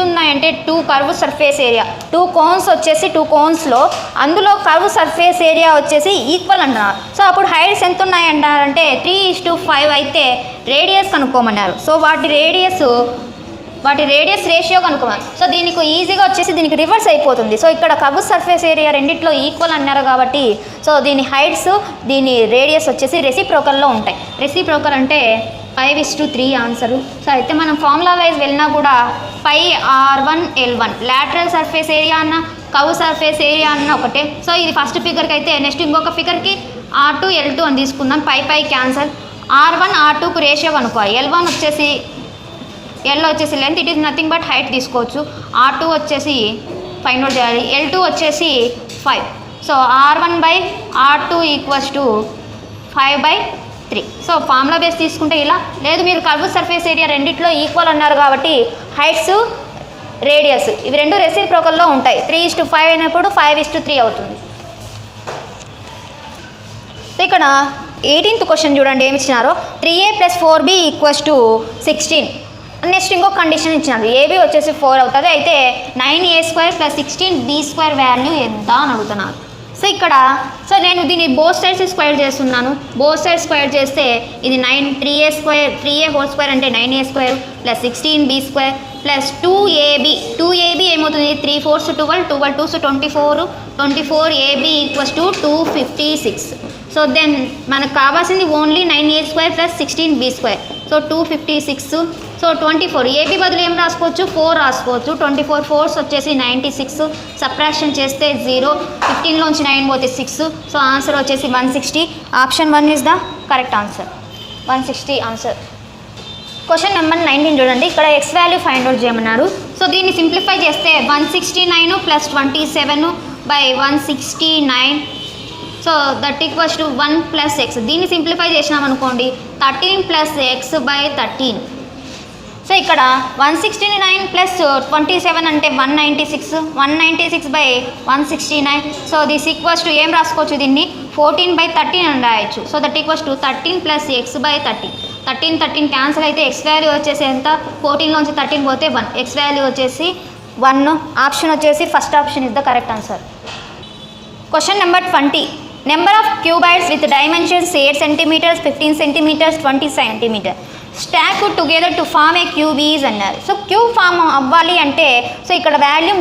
ఉన్నాయంటే 2 curve surface area, 2 cones వచ్చేసి 2 కోన్స్లో అందులో curve surface area వచ్చేసి equal అంటున్నారు. So అప్పుడు heights ఎంత ఉన్నాయంటారంటే 3:5 అయితే రేడియస్ కనుక్కోమన్నారు. సో వాటి రేడియస్ రేషియో కనుక్కోమన్నారు. సో దీనికి ఈజీగా వచ్చేసి దీనికి రివర్స్ అయిపోతుంది. సో ఇక్కడ కర్వ్ సర్ఫేస్ ఏరియా రెండిట్లో ఈక్వల్ అన్నారు కాబట్టి సో దీని హైట్స్ దీని రేడియస్ వచ్చేసి రెసిప్రోకల్లో ఉంటాయి. రెసిప్రోకల్ అంటే 5:3 ఆన్సరు. సో అయితే మనం ఫార్ములా వైజ్ వెళ్ళినా కూడా πr1l1 లాటరల్ సర్ఫేస్ ఏరియా అన్న కర్వ్ సర్ఫేస్ ఏరియా అన్న ఒకటే. సో ఇది ఫస్ట్ ఫిగర్కి అయితే నెక్స్ట్ ఇంకొక ఫిగర్కి r2l2 అని తీసుకుందాం. పై క్యాన్సల్. r1 r2కు రేషియో కనుక్కోవాలి. L1 వచ్చేసి length, it is nothing but height తీసుకోవచ్చు. R2 వచ్చేసి ఫైండ్ అవుట్ చేయాలి. L2 వచ్చేసి 5. So r1/r2 equals to 5/3. So formula base తీసుకుంటే ఇలా, లేదు మీరు కర్వ్ సర్ఫేస్ ఏరియా రెండిట్లో ఈక్వల్ అన్నారు కాబట్టి హైట్స్ రేడియస్ ఇవి రెండు రెసిప్రోకల్లో ఉంటాయి. 3:5 అయినప్పుడు 5:3 అవుతుంది. ఇక్కడ 18th క్వశ్చన్ చూడండి ఏమి ఇచ్చినారో. 3A + 4B equals to 16. Next ఇంకొక కండిషన్ ఇచ్చినారు, ఏబీ వచ్చేసి 4 అవుతుంది. అయితే 9A² + 16B² వాల్యూ ఎంత అని అడుగుతున్నారు. సో ఇక్కడ నేను దీన్ని బోత్ సైడ్స్ స్క్వేర్ చేస్తున్నాను. బోత్ సైడ్స్ స్క్వేర్ చేస్తే ఇది 3A² అంటే 9A² + 16B² + 2AB ఏమవుతుంది, 3 4s 12, 12 2s 24, 24AB equals to 256. So then మనకు కావాల్సింది only 9A² + 16B². So 256. So 24 AB బదులు ఏం రాసుకోవచ్చు, 4 రాసుకోవచ్చు. 24 4s వచ్చేసి 96. సబ్ట్రాక్షన్ చేస్తే 0, 15లోంచి 9 పోతే 6. సో ఆన్సర్ వచ్చేసి 160. Option 1 is the correct answer. 160 answer. Question number 19 చూడండి. ఇక్కడ ఎక్స్ వాల్యూ ఫైండ్ అవుట్ చేయమన్నారు. సో దీన్ని సింప్లిఫై చేస్తే 169 + 27/169. So that equals to 1 + x. దీన్ని సింప్లిఫై చేసినాం అనుకోండి 13 + x/13. సో ఇక్కడ 169 + 27 అంటే 196. 196/169. సో దిస్ ఈక్వల్స్ టు ఏం రాసుకోవచ్చు, దీన్ని 14/13 అని రాయొచ్చు. So that equals to 13 + x/13. 13 cancel అయితే ఎక్స్ వాల్యూ వచ్చేసి ఎంత, 14లోంచి 13 పోతే 1. ఎక్స్ వాల్యూ వచ్చేసి 1. ఆప్షన్ వచ్చేసి first option is the correct answer. Question number 20. Number of cuboids with dimensions 8 cm, 15 cm, 20 cm stack together to form a cube is అన్నారు. So cube ఫామ్ అవ్వాలి అంటే సో ఇక్కడ వాల్యూమ్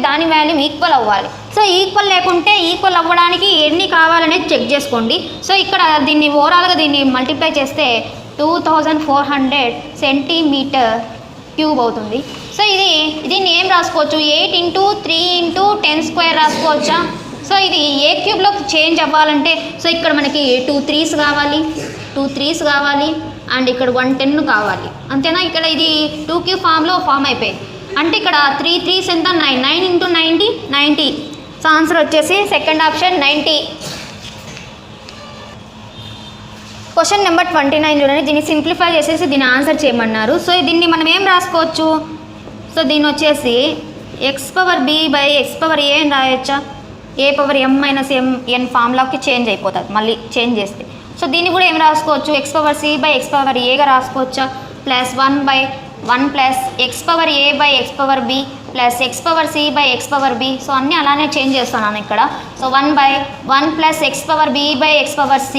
దాని వాల్యూమ్ ఈక్వల్ అవ్వాలి. So equal లేకుంటే equal అవ్వడానికి ఎన్ని కావాలనేది చెక్ చేసుకోండి. సో ఇక్కడ దీన్ని ఓవరాల్గా దీన్ని మల్టిప్లై చేస్తే 2400 సెంటీమీటర్ క్యూబ్ అవుతుంది. సో దీన్ని ఏం రాసుకోవచ్చు, 8 × 3 × 10² రాసుకోవచ్చా. సో ఇది ఏ క్యూబ్లోకి చేంజ్ అవ్వాలంటే సో ఇక్కడ మనకి 2 3s కావాలి అండ్ ఇక్కడ 1 10 కావాలి, అంతేనా. ఇక్కడ ఇది 2 క్యూబ్ ఫామ్ అయిపోయింది. అంటే ఇక్కడ 3 3s ఎంత, 9. 9 × 90 90. సో ఆన్సర్ వచ్చేసి సెకండ్ ఆప్షన్ 90. క్వశ్చన్ నెంబర్ 29 చూడండి. దీన్ని సింప్లిఫై చేసేసి దీన్ని ఆన్సర్ చేయమన్నారు. సో దీన్ని మనం ఏం రాసుకోవచ్చు, సో దీన్ని వచ్చేసి x⁴b/x⁴a అని రాయొచ్చా. a⁻m−n ఫార్ములాకి చేంజ్ అయిపోతుంది మళ్ళీ చేంజ్ చేస్తే. సో దీన్ని కూడా ఏం రాసుకోవచ్చు, x⁴c/x⁴aగా రాసుకోవచ్చా. +1/1 + x⁴a/x⁴b + x⁴c/x⁴b. సో అన్నీ అలానే చేంజ్ చేస్తున్నాను ఇక్కడ. So 1/1 + x⁴b/x⁴c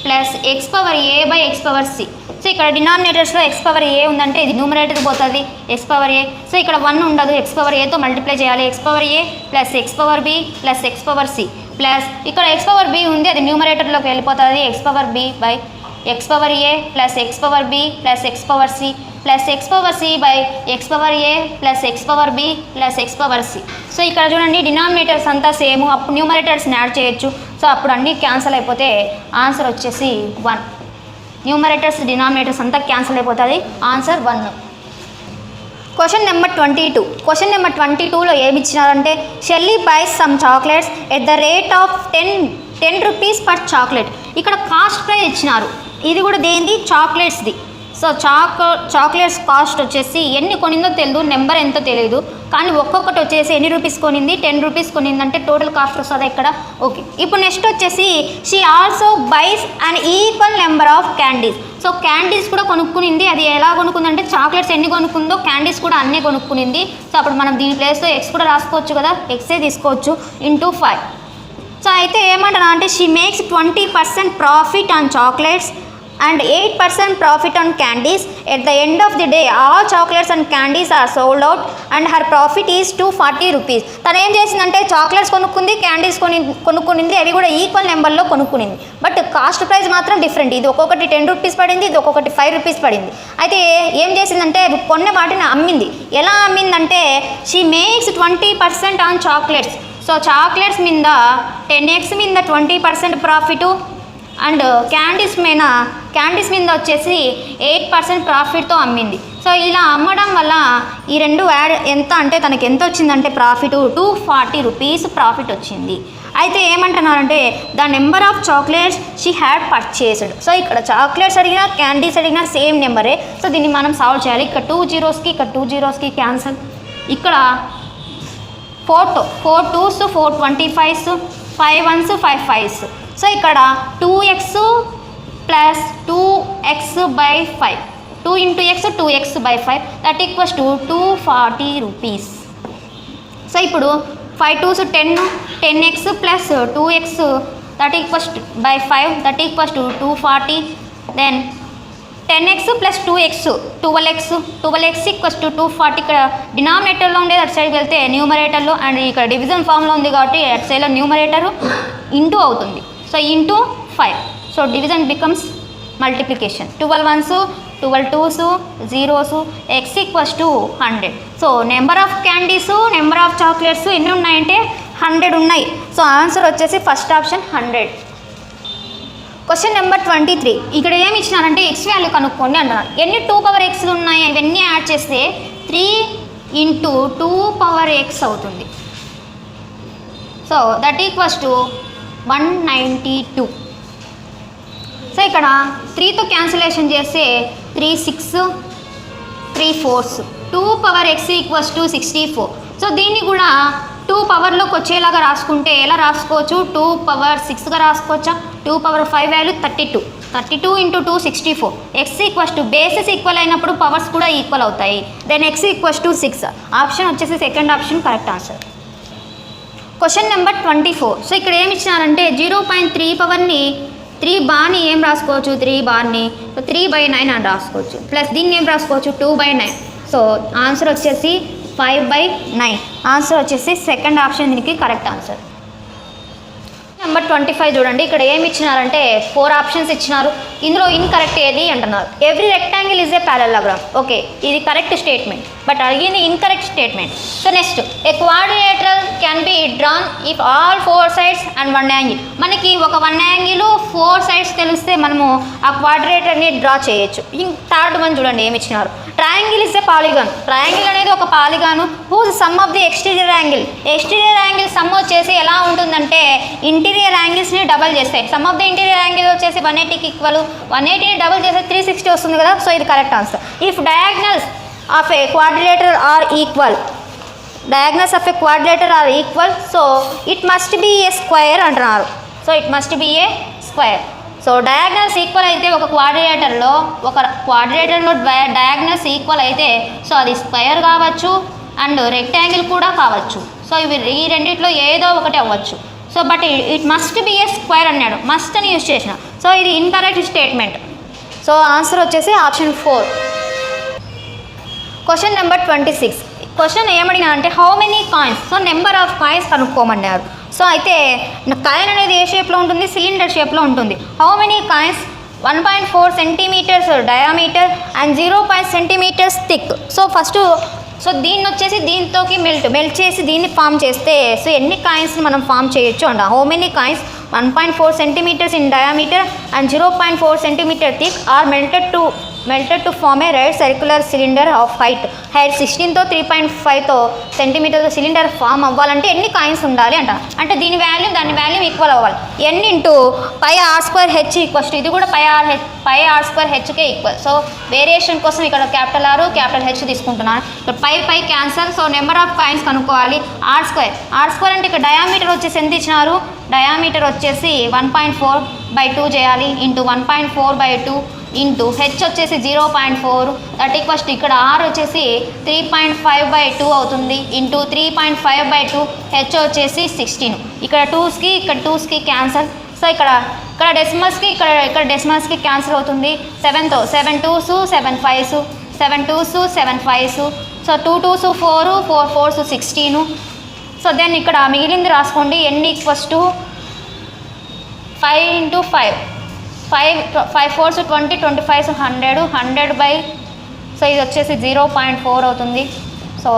+ x⁴a/x⁴c. సో ఇక్కడ డినామినేటర్స్లో ఎక్స్ పవర్ ఏ ఉందంటే ఇది న్యూమరేటర్ పోతుంది ఎక్స్ పవర్ ఏ. సో ఇక్కడ 1 ఉండదు, ఎక్స్ పవర్ ఏతో మల్టిప్లై చేయాలి. X power a plus x power b plus x power c plus ఇక్కడ ఎక్స్ పవర్ బి ఉంది, అది న్యూమరేటర్లోకి వెళ్ళిపోతుంది. X power b by x power a plus x power b plus x power c plus x power c by x power a plus x power b plus x power c. So ఇక్కడ చూడండి denominators అంతా same, అప్పుడు న్యూమరేటర్స్ని add చేయొచ్చు. So అప్పుడు అన్నీ cancel అయిపోతే answer వచ్చేసి 1. Numerators denominators అంతా క్యాన్సిల్ అయిపోతుంది, answer 1. Question number 22. Question number 22లో ఏమి ఇచ్చినారంటే Shelly buys some chocolates at the rate of 10 rupees per chocolate. ఇక్కడ కాస్ట్ ప్రైస్ ఇచ్చినారు, ఇది కూడా దేనిది, చాక్లెట్స్ది. సో చాక్లెట్స్ కాస్ట్ వచ్చేసి ఎన్ని కొనిందో తెలియదు, నెంబర్ ఎంతో తెలియదు, కానీ ఒక్కొక్కటి వచ్చేసి ఎన్ని రూపీస్ కొనింది, 10 రూపీస్ కొనిందంటే టోటల్ కాస్ట్ వస్తుంది ఇక్కడ. ఓకే, ఇప్పుడు నెక్స్ట్ వచ్చేసి she also buys an equal number of candies. So candies కూడా కొనుక్కునింది, అది ఎలా కొనుక్కుందంటే చాక్లెట్స్ ఎన్ని కొనుక్కుందో క్యాండీస్ కూడా అన్నీ కొనుక్కునింది. సో అప్పుడు మనం దీని ప్లేస్లో ఎక్స్ కూడా రాసుకోవచ్చు కదా, ఎక్సే తీసుకోవచ్చు ఇంటూ 5. సో అయితే ఏమంటున్నా అంటే she makes 20% profit on chocolates and 8% profit on candies. At the end of the day all chocolates and candies are sold out and her profit is 240 rupees. తను ఏం చేసిందంటే చాక్లెట్స్ కొనుక్కుంది, క్యాండీస్ కొనుక్కునింది, అవి కూడా equal నెంబర్లో కొనుక్కునింది. But cost price మాత్రం different, ఇది ఒక్కొక్కటి 10 rupees పడింది, ఇది ఒక్కొక్కటి 5 రూపీస్ పడింది. అయితే ఏం చేసిందంటే కొన్న వాటిని అమ్మింది. ఎలా అమ్మిందంటే she makes 20% on chocolates. So chocolates మీద 10x మీద 20% ప్రాఫిట్ అండ్ క్యాండీస్ మీద వచ్చేసి 8% ప్రాఫిట్తో అమ్మింది. సో ఇలా అమ్మడం వల్ల ఈ రెండు యాడ్ ఎంత అంటే తనకి ఎంత వచ్చిందంటే ప్రాఫిట్ 240 రూపీస్ ప్రాఫిట్ వచ్చింది. అయితే ఏమంటున్నారంటే the number of chocolates she had purchased. So ఇక్కడ చాక్లెట్స్ అడిగినా క్యాండీస్ అడిగినా సేమ్ నెంబరే. సో దీన్ని మనం సాల్వ్ చేయాలి. ఇక్కడ 2 zeros ఇక్కడ 2 zeros క్యాన్సల్, ఇక్కడ 4 2s 4 25s 5 1s 5 5s. So ఇక్కడ 2x plus 2x by 5, 2 into x 2x by 5 that equals to 240 rupees. So ఇప్పుడు 5 2s 10, 10x plus 2x that equals by 5 that equals to 240. Then 10x plus 2x 12x equals to 240. ఇక్కడ డినామినేటర్లో ఉండేది అటు సైడ్కి వెళ్తే న్యూమరేటర్లో, and ఇక్కడ division ఫామ్లో ఉంది కాబట్టి అటు సైడ్లో న్యూమరేటర్ ఇంటూ అవుతుంది. So into 5. So division becomes multiplication. 12 1s 12 2s 0s x equals to 100. So number of candies number of chocolates ఎన్ని ఉన్నాయంటే 100 ఉన్నాయి. సో ఆన్సర్ వచ్చేసి ఫస్ట్ ఆప్షన్ 100. Question number 23. ఇక్కడ ఏమి ఇచ్చినారంటే ఎక్స్ వాల్యూ కనుక్కోండి అంటున్నారు. ఎన్ని 2 పవర్ ఎక్స్లు ఉన్నాయి ఇవన్నీ యాడ్ చేస్తే 3 ఇంటూ 2 పవర్ ఎక్స్ అవుతుంది. So that equals to 192. So ఇక్కడ 3తో క్యాన్సిలేషన్ చేస్తే 3 6 3 4s 2 power x equals to 64. So దీన్ని కూడా 2 పవర్లోకి వచ్చేలాగా రాసుకుంటే ఎలా రాసుకోవచ్చు, 2 పవర్ 6గా రాసుకోవచ్చా, 2 power 5 value 32 into 2 64. X equals to bases equal అయినప్పుడు పవర్స్ కూడా ఈక్వల్ అవుతాయి. Then x equals to 6. Option వచ్చేసి second option correct answer. Question number 24. So ఇక్కడ ఏమి ఇచ్చినారంటే 0.3 పవర్ని 3 బార్ని ఏం రాసుకోవచ్చు, 3 బార్ని 3/9 అని రాసుకోవచ్చు. ప్లస్ దీన్ని ఏం రాసుకోవచ్చు 2/9. సో ఆన్సర్ వచ్చేసి 5/9. ఆన్సర్ వచ్చేసి సెకండ్ ఆప్షన్ దీనికి కరెక్ట్ ఆన్సర్. నెంబర్ 25 చూడండి. ఇక్కడ ఏమి ఇచ్చినారంటే 4 ఆప్షన్స్ ఇచ్చినారు. ఇందులో ఇన్కరెక్ట్ ఏది అంటున్నారు. Every rectangle is a parallelogram. Okay, ఇది కరెక్ట్ స్టేట్మెంట్, బట్ అడిగింది incorrect statement. So next a quadrilateral can be drawn if all 4 sides and 1 angle. మనకి ఒక 1 యాంగిల్ 4 sides తెలిస్తే మనము ఆ క్వాడ్రిలేటర్ని డ్రా చేయొచ్చు. థర్డ్ వన్ చూడండి ఏమి ఇచ్చినారు. Triangle is a polygon. Triangle అనేది ఒక polygon whose sum of the exterior angle. Exterior angle sum వచ్చేసి ఎలా ఉంటుందంటే ఇంటీరియర్ యాంగిల్స్ని డబల్ చేస్తాయి. Some of the interior angle వచ్చేసి 180కి ఈక్వల్, 180ని డబల్ చేస్తే 360 వస్తుంది కదా. సో ఇది correct answer. If diagonals of a quadrilateral are equal, diagonals of a quadrilateral are equal, so it must be a square అంటున్నారు. So it must be a square. So diagonals equal అయితే ఒక క్వాడ్రిలేటర్లో diagonals equal అయితే so అది square కావచ్చు and rectangle కూడా కావచ్చు. So ఇవి ఈ రెండిట్లో ఏదో ఒకటి అవ్వచ్చు. So but it must be a square అన్నాడు, మస్ట్ అని యూజ్ చేసిన. సో ఇది ఇన్కరెక్ట్ స్టేట్మెంట్. సో ఆన్సర్ వచ్చేసి ఆప్షన్ 4. Question number 26. క్వశ్చన్ ఏమడినా అంటే how many coins, so number of coins కనుక్కోమన్నారు. సో అయితే కాయిన్ అనేది ఏ షేప్లో ఉంటుంది, సిలిండర్ షేప్లో ఉంటుంది. How many coins 1.4 centimetres diameter and 0.5 centimetres thick. So first దీన్ని వచ్చేసి దీంతోకి మెల్ట్ చేసి దీన్ని ఫామ్ చేస్తే సో ఎన్ని కాయిన్స్ని మనం ఫామ్ చేయొచ్చు అంట. How many coins 1.4 centimetres in diameter and 0.4 centimetre thick are melted to form a right circular cylinder of height 16తో 3.5తో సెంటీమీటర్ సిలిండర్ ఫామ్ అవ్వాలంటే ఎన్ని కాయిన్స్ ఉండాలి అంట. అంటే దాని వాల్యూ ఈక్వల్ అవ్వాలి. n into pi r square h equals to, ఇది కూడా పై ఆర్ స్క్వేర్ హెచ్కే ఈక్వల్. సో వేరియేషన్ కోసం ఇక్కడ క్యాపిటల్ ఆర్ క్యాపిటల్ హెచ్ తీసుకుంటున్నాను. ఇక్కడ pi cancel. So number of coins కనుక్కోవాలి. ఆర్ స్క్వేర్ అంటే ఇక్కడ డయామీటర్ వచ్చేసి ఎంత ఇచ్చినారు, డయామీటర్ వచ్చేసి 1.4/2 చేయాలి ఇంటూ 1.4/2 ఇంటూ హెచ్ వచ్చేసి 0.4 దట్ ఈక్వల్స్ ఇక్కడ ఆర్ వచ్చేసి 3.5/2 అవుతుంది ఇంటూ 3.5/2 హెచ్ వచ్చేసి 16. ఇక్కడ 2స్కి క్యాన్సల్. సో ఇక్కడ డెసిమల్స్కి డెసిమల్స్కి క్యాన్సల్ అవుతుంది. 7తో 7 2s 7 5s 7 2s 7 5s. So 2 2s 4 4 4s 16. So then ఇక్కడ మిగిలింది రాసుకోండి. n equals to 5 into 5 4s 20 25s 100 so ఇది వచ్చేసి 0.4 అవుతుంది. సో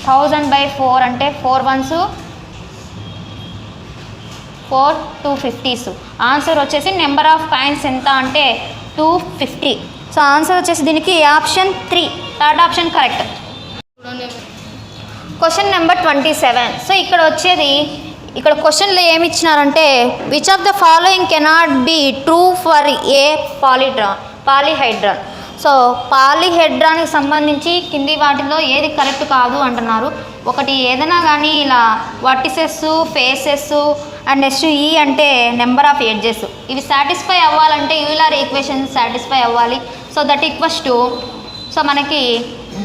1000/4 అంటే 4 1s 4 250s. ఆన్సర్ వచ్చేసి నెంబర్ ఆఫ్ కాయిన్స్ ఎంత అంటే 250. సో ఆన్సర్ వచ్చేసి దీనికి option 3, third option correct. Question number 27. So ఇక్కడ క్వశ్చన్లో ఏమి ఇచ్చినారంటే which of the following cannot be true for a polyhedron. So పాలిహైడ్రాన్కి సంబంధించి కింది వాటిలో ఏది కరెక్ట్ కాదు అంటున్నారు. ఒకటి ఏదైనా కానీ ఇలా వర్టిసెస్ ఫేసెస్ అండ్ నెక్స్ట్ ఈ అంటే నెంబర్ ఆఫ్ ఎడ్జెస్ ఇవి సాటిస్ఫై అవ్వాలంటే యూలర్ ఈక్వేషన్ సాటిస్ఫై అవ్వాలి. So that equals to so మనకి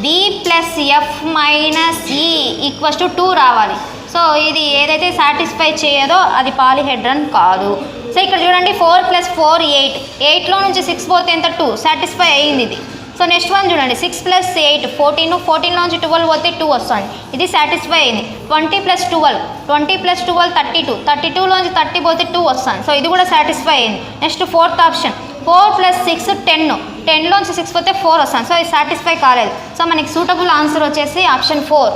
b ప్లస్ ఎఫ్ మైనస్ ఈ ఈక్వల్స్ టు 2 రావాలి. సో ఇది ఏదైతే సాటిస్ఫై చేయదో అది పాలిహెడ్రాన్ కాదు. సో ఇక్కడ చూడండి 4 + 4 8, 8లో నుంచి 6 పోతే ఎంత 2 సాటిస్ఫై అయ్యింది ఇది. సో నెక్స్ట్ వన్ చూడండి 6 + 8 14, 14లో నుంచి 12 పోతే 2 వస్తుంది, ఇది సాటిస్ఫై అయింది. 20 + 12 32, 32లోంచి 30 పోతే 2 వస్తుంది, సో ఇది కూడా సాటిస్ఫై అయింది. నెక్స్ట్ ఫోర్త్ ఆప్షన్ 4 + 6 10, 10లోంచి 6 పోతే 4 వస్తుంది, సో ఇది సాటిస్ఫై కాలేదు. సో మనకి సూటబుల్ ఆన్సర్ వచ్చేసి ఆప్షన్ 4.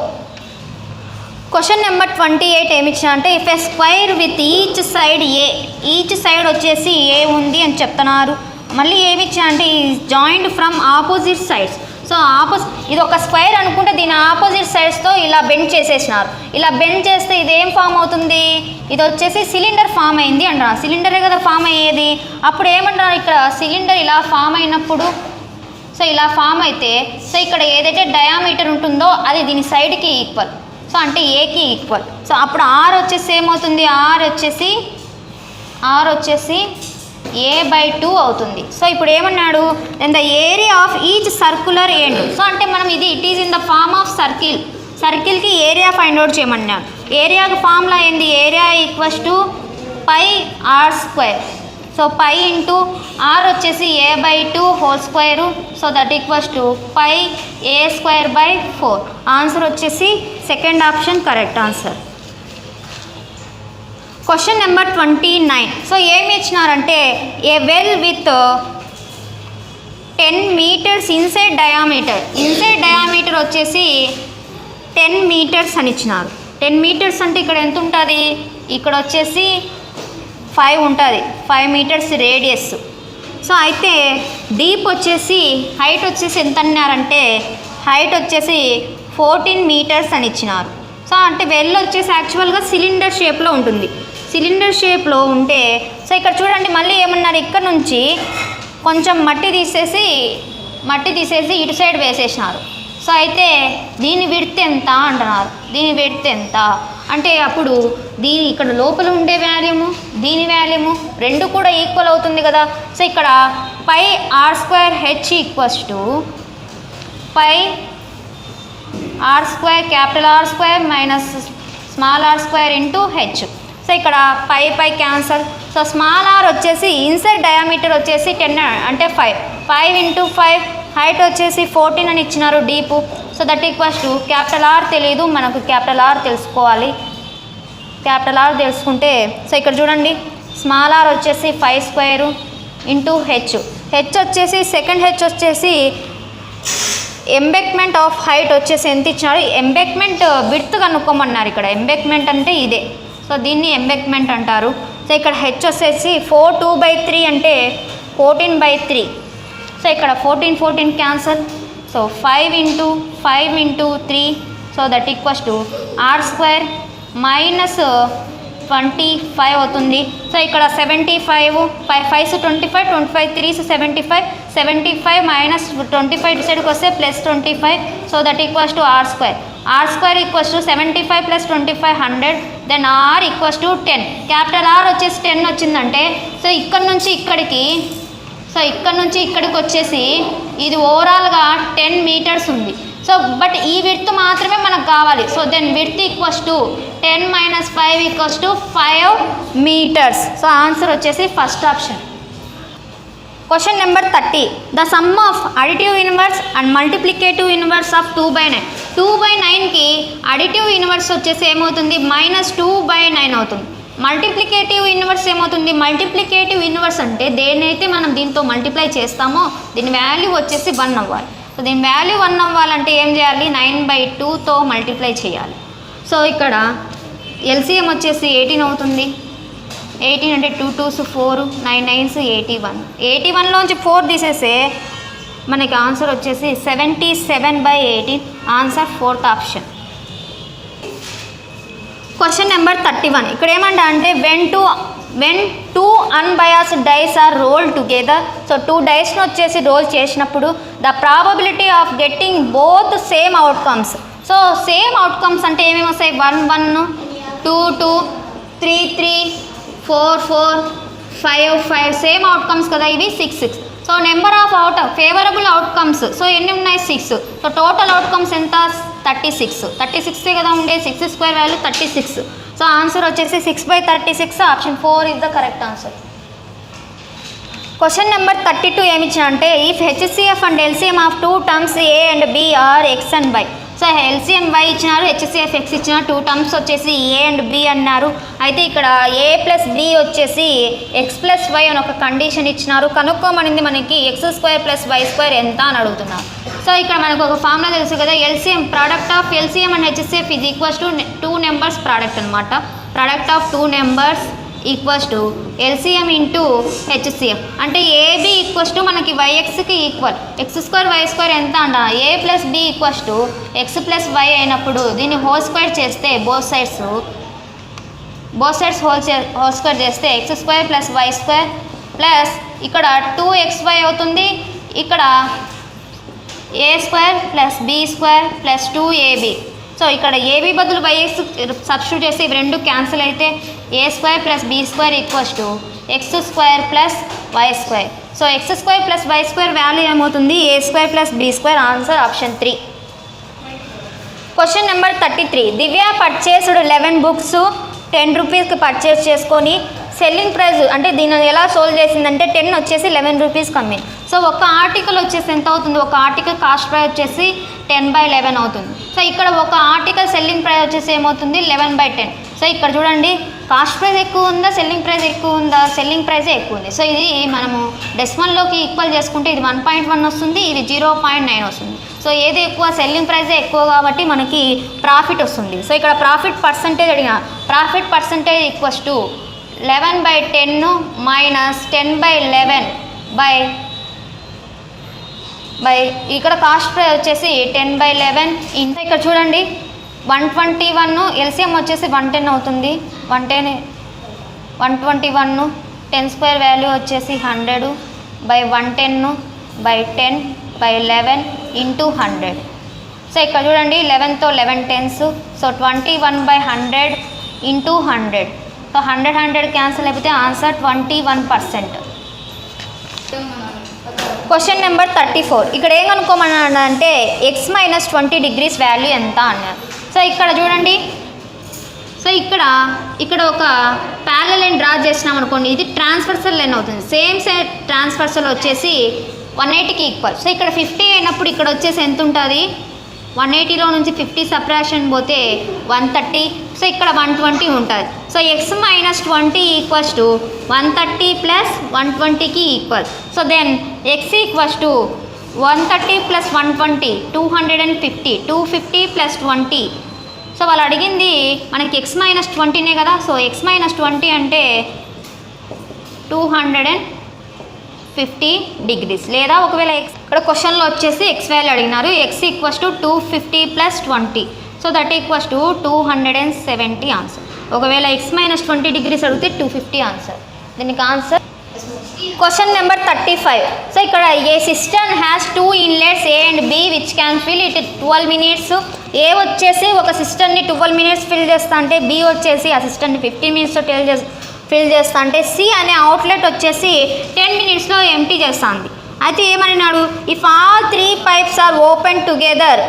క్వశ్చన్ నెంబర్ 28 ఏమి ఇచ్చా అంటే if a square with each side A, each side వచ్చేసి ఏ ఉంది అని చెప్తున్నారు. మళ్ళీ ఏమి ఇచ్చా అంటే joint from opposite sides. So ఇది ఒక స్క్వైర్ అనుకుంటే దీని ఆపోజిట్ సైడ్స్తో ఇలా బెండ్ చేసేసినారు. ఇలా బెండ్ చేస్తే ఇది ఏం ఫామ్ అవుతుంది, ఇది వచ్చేసి సిలిండర్ ఫామ్ అయింది అంటారు. సిలిండరే కదా ఫామ్ అయ్యేది. అప్పుడు ఏమంటారు ఇక్కడ సిలిండర్ ఇలా ఫామ్ అయినప్పుడు సో ఇలా ఫామ్ అయితే సో ఇక్కడ ఏదైతే డయామీటర్ ఉంటుందో అది దీని సైడ్కి ఈక్వల్, సో అంటే ఏకి ఈక్వల్. సో అప్పుడు ఆర్ వచ్చేసి ఏమవుతుంది, ఆర్ వచ్చేసి a/2 అవుతుంది. సో ఇప్పుడు ఏమన్నాడు then the area of each circular end. So అంటే మనం ఇది it is in the form of సర్కిల్కి ఏరియా ఫైండ్ అవుట్ చేయమన్నాడు. ఏరియాకి ఫార్ములా ఏంది, area equals to πr². So π into r వచ్చేసి a/2 whole square, so that equals to πa²/4. Answer వచ్చేసి second option correct answer. Question number 29. So ఏమి ఇచ్చినారంటే a well with 10 metres inside diameter వచ్చేసి 10 metres అని ఇచ్చినారు. 10 metres అంటే ఇక్కడ ఎంత ఉంటుంది, ఇక్కడ వచ్చేసి 5 ఉంటుంది, 5 మీటర్స్ రేడియస్. సో అయితే డీప్ వచ్చేసి హైట్ వచ్చేసి ఎంత అన్నారంటే హైట్ వచ్చేసి 14 మీటర్స్ అని ఇచ్చినారు. సో అంటే వెల్ వచ్చేసి యాక్చువల్గా సిలిండర్ షేప్లో ఉంటుంది. సిలిండర్ షేప్లో ఉంటే సో ఇక్కడ చూడండి మళ్ళీ ఏమన్నారు, ఇక్కడ నుంచి కొంచెం మట్టి తీసేసి ఇటు సైడ్ వేసేసినారు. సో అయితే దీని విడ్త్ ఎంత అంటున్నారు, దీని విడ్త్ ఎంత అంటే అప్పుడు దీని ఇక్కడ లోపల ఉండే వాల్యూము దీని వాల్యూము రెండు కూడా ఈక్వల్ అవుతుంది కదా. సో ఇక్కడ πr²h equals to πr² capital R² minus small r² into H. So ఇక్కడ pi cancel. So small R వచ్చేసి ఇన్సైడ్ డయామీటర్ వచ్చేసి 10 అంటే 5 ఇంటూ 5 హైట్ వచ్చేసి 14 అని ఇచ్చినారు deep. So that equals to capital R తెలియదు, మనకు క్యాపిటల్ ఆర్ తెలుసుకోవాలి. క్యాపిటల్ ఆర్ తెలుసుకుంటే సో ఇక్కడ చూడండి స్మాల్ ఆర్ వచ్చేసి 5 స్క్వేరు ఇంటూ హెచ్ వచ్చేసి సెకండ్ హెచ్ వచ్చేసి ఎంబెక్మెంట్ ఆఫ్ హైట్ వచ్చేసి ఎంత ఇచ్చినారు, ఎంబెక్మెంట్ విడ్త్ కనుక్కోమన్నారు. ఇక్కడ ఎంబెక్మెంట్ అంటే ఇదే, సో దీన్ని ఎంబెక్మెంట్ అంటారు. సో ఇక్కడ హెచ్ వచ్చేసి 4/2/3 అంటే 14/3. సో ఇక్కడ 14 cancel. So 5 into 3 so that equals to R square minus 25 అవుతుంది. సో ఇక్కడ 75 5 5 25 25 3 75 మైనస్ 25 డిసైడ్కి వస్తే plus 25. So that equals to R square equals to 75 plus 25 100. Then R equals to 10. Capital R వచ్చేసి 10 వచ్చిందంటే సో ఇక్కడ నుంచి ఇక్కడికి వచ్చేసి ఇది ఓవరాల్గా 10 మీటర్స్ ఉంది. సో బట్ ఈ విడ్త్ మాత్రమే మనకు కావాలి. So then width equals to 10 minus 5 equals to 5 metres. So answer వచ్చేసి first option. Question number 30. The sum of additive inverse and multiplicative inverse of 2/9. 2/9కి అడిటివ్ ఇన్వర్స్ వచ్చేసి ఏమవుతుంది -2/9 అవుతుంది. మల్టిప్లికేటివ్ ఇన్వర్స్ ఏమవుతుంది, మల్టిప్లికేటివ్ ఇన్వర్స్ అంటే దేనైతే మనం దీంతో మల్టిప్లై చేస్తామో దీని వాల్యూ వచ్చేసి 1 అవ్వాలి. సో దీని వాల్యూ 1 అవ్వాలంటే ఏం చేయాలి, 9/2తో మల్టిప్లై చేయాలి. సో ఇక్కడ ఎల్సిఎం వచ్చేసి 18 అవుతుంది. 18 అంటే 2 2s 4 9 9s 81. 81లోంచి 4 తీసేస్తే మనకి ఆన్సర్ వచ్చేసి 77/18. Answer fourth option. Question number 31. ఇక్కడ ఏమంటా అంటే when two unbiased dice are rolled together. So 2 డైస్ను వచ్చేసి రోల్ చేసినప్పుడు the probability of getting both same outcomes. So same outcomes అంటే ఏమేమి వస్తాయి, 1 1 2 2 3 3 4 4 5 5 సేమ్ అవుట్కమ్స్ కదా ఇవి. 6 6. So number of favourable outcomes so ఎన్ని ఉన్నాయి 6. సో టోటల్ అవుట్కమ్స్ ఎంత 36. 36 కదా ఉండే, 6 స్క్వేర్ వాల్యూ 36. సో ఆన్సర్ వచ్చేసి 6/36. Option 4 is the correct answer. Question number 32 ఏమి ఇచ్చిన అంటే if HCF and LCM of 2 terms A and B are X and Y. So LCM Y ఇచ్చినారు, హెచ్సిఎఫ్ ఎక్స్ ఇచ్చినారు, 2 terms వచ్చేసి ఏ అండ్ బి అన్నారు. అయితే ఇక్కడ ఏ ప్లస్ బి వచ్చేసి ఎక్స్ ప్లస్ వై అని ఒక కండిషన్ ఇచ్చినారు. కనుక్కోమనింది మనకి x² + y² ఎంత అని అడుగుతున్నారు. సో ఇక్కడ మనకు ఒక ఫార్ములా తెలుసు కదా, LCM product of LCM and HCF is equals to 2 numbers product అనమాట. Product of 2 numbers equals to LCM into HCF. అంటే ఏబి ఈక్వల్స్ టు మనకి వైఎక్స్కి ఈక్వల్, x² y² ఎంత అంట a plus b equals to x plus y అయినప్పుడు దీన్ని whole square చేస్తే బోత్ సైడ్స్ హోల్ స్క్వేర్ చేస్తే x² + y² ప్లస్ ఇక్కడ 2xy అవుతుంది. ఇక్కడ a² + b² + 2ab. సో ఇక్కడ ఏబీ బదులు వైఎక్స్ సబ్స్టిట్యూట్ చేసి ఇవి రెండు క్యాన్సిల్ అయితే a² + b² equals to x² + y². So x² + y² value ఏమవుతుంది a² + b². Answer option 3. Question number 33. దివ్య పర్చేస్డ్ 11 బుక్స్ 10 రూపీస్కి పర్చేస్ చేసుకొని సెల్లింగ్ ప్రైస్ అంటే దీన్ని ఎలా సోల్వ్ చేసిందంటే 10 వచ్చేసి 11 రూపీస్కి అమ్మింది. సో ఒక ఆర్టికల్ వచ్చేసి ఎంత అవుతుంది, ఒక ఆర్టికల్ కాస్ట్ ప్రైస్ వచ్చేసి 10/11 అవుతుంది. సో ఇక్కడ ఒక ఆర్టికల్ సెల్లింగ్ ప్రైస్ వచ్చేసి ఏమవుతుంది 11/10. సో ఇక్కడ చూడండి కాస్ట్ ప్రైస్ ఎక్కువ ఉందా సెల్లింగ్ ప్రైస్ ఎక్కువ ఉందా, సెల్లింగ్ ప్రైసే ఎక్కువ ఉంది. సో ఇది మనము డెసిమల్లోకి ఈక్వల్ చేసుకుంటే ఇది 1.1 వస్తుంది, ఇది 0.9 వస్తుంది. సో ఏది ఎక్కువ, సెల్లింగ్ ప్రైసే ఎక్కువ కాబట్టి మనకి ప్రాఫిట్ వస్తుంది. సో ఇక్కడ ప్రాఫిట్ పర్సంటేజ్ అడిగిన, profit percentage equals to 11/10 minus 10/11 by ఇక్కడ కాస్ట్ ప్రైస్ వచ్చేసి 10/11 ఇంకా ఇక్కడ చూడండి 121 ఎల్సిఎం వచ్చేసి 110 అవుతుంది. 121 10² వాల్యూ వచ్చేసి 100/110/10/11 ఇంటూ 100. సో ఇక్కడ చూడండి 11తో 11 tens. So 21/100 into 100. So 100 cancel అయిపోతే ఆన్సర్ 21%. Question number 34. ఇక్కడ ఏం కనుక్కోమన్నా అంటే x - 20 డిగ్రీస్ వాల్యూ ఎంత అన్నారు. సో ఇక్కడ చూడండి సో ఇక్కడ ఒక ప్యారలల్ లైన్ డ్రా చేసినాం అనుకోండి, ఇది ట్రాన్స్వర్సల్ లైన్ అవుతుంది. సేమ్ సైడ్ ట్రాన్స్వర్సల్ వచ్చేసి 180కి ఈక్వల్. సో ఇక్కడ 50 అయినప్పుడు ఇక్కడ వచ్చేసి ఎంత ఉంటుంది, 180లో నుంచి 50 సబ్ట్రాక్షన్ పోతే 130. సో ఇక్కడ 120 ఉంటుంది. So x minus 20 equals to 130 plus 120కి equal. So then x equals to 130 plus 120 250, 250 plus 20. So వాళ్ళు అడిగింది మనకి x మైనస్ 20నే కదా. సో x మైనస్ 20 అంటే 250 డిగ్రీస్. లేదా ఒకవేళ ఇక్కడ క్వశ్చన్లో వచ్చేసి x వాల్యూ అడిగినారు, x equals to 250 plus 20. So that equals to 270 answer. ఒకవేళ x మైనస్ 20 డిగ్రీస్ అడిగితే 250 ఆన్సర్. దీనికి ఆన్సర్ క్వశ్చన్ నెంబర్ 35. సో ఇక్కడ a system has 2 inlets A and B which can fill it 12 minutes. A వచ్చేసి ఒక సిస్టమ్ని 12 minutes fill చేస్తా అంటే, B వచ్చేసి ఆ సిస్టమ్ని 15 మినిట్స్లో ఫిల్ చేస్తా అంటే, C అనే అవుట్లెట్ వచ్చేసి 10 మినిట్స్లో ఎంటీ చేస్తుంది. అయితే ఏమన్నాడు, if all 3 pipes are open together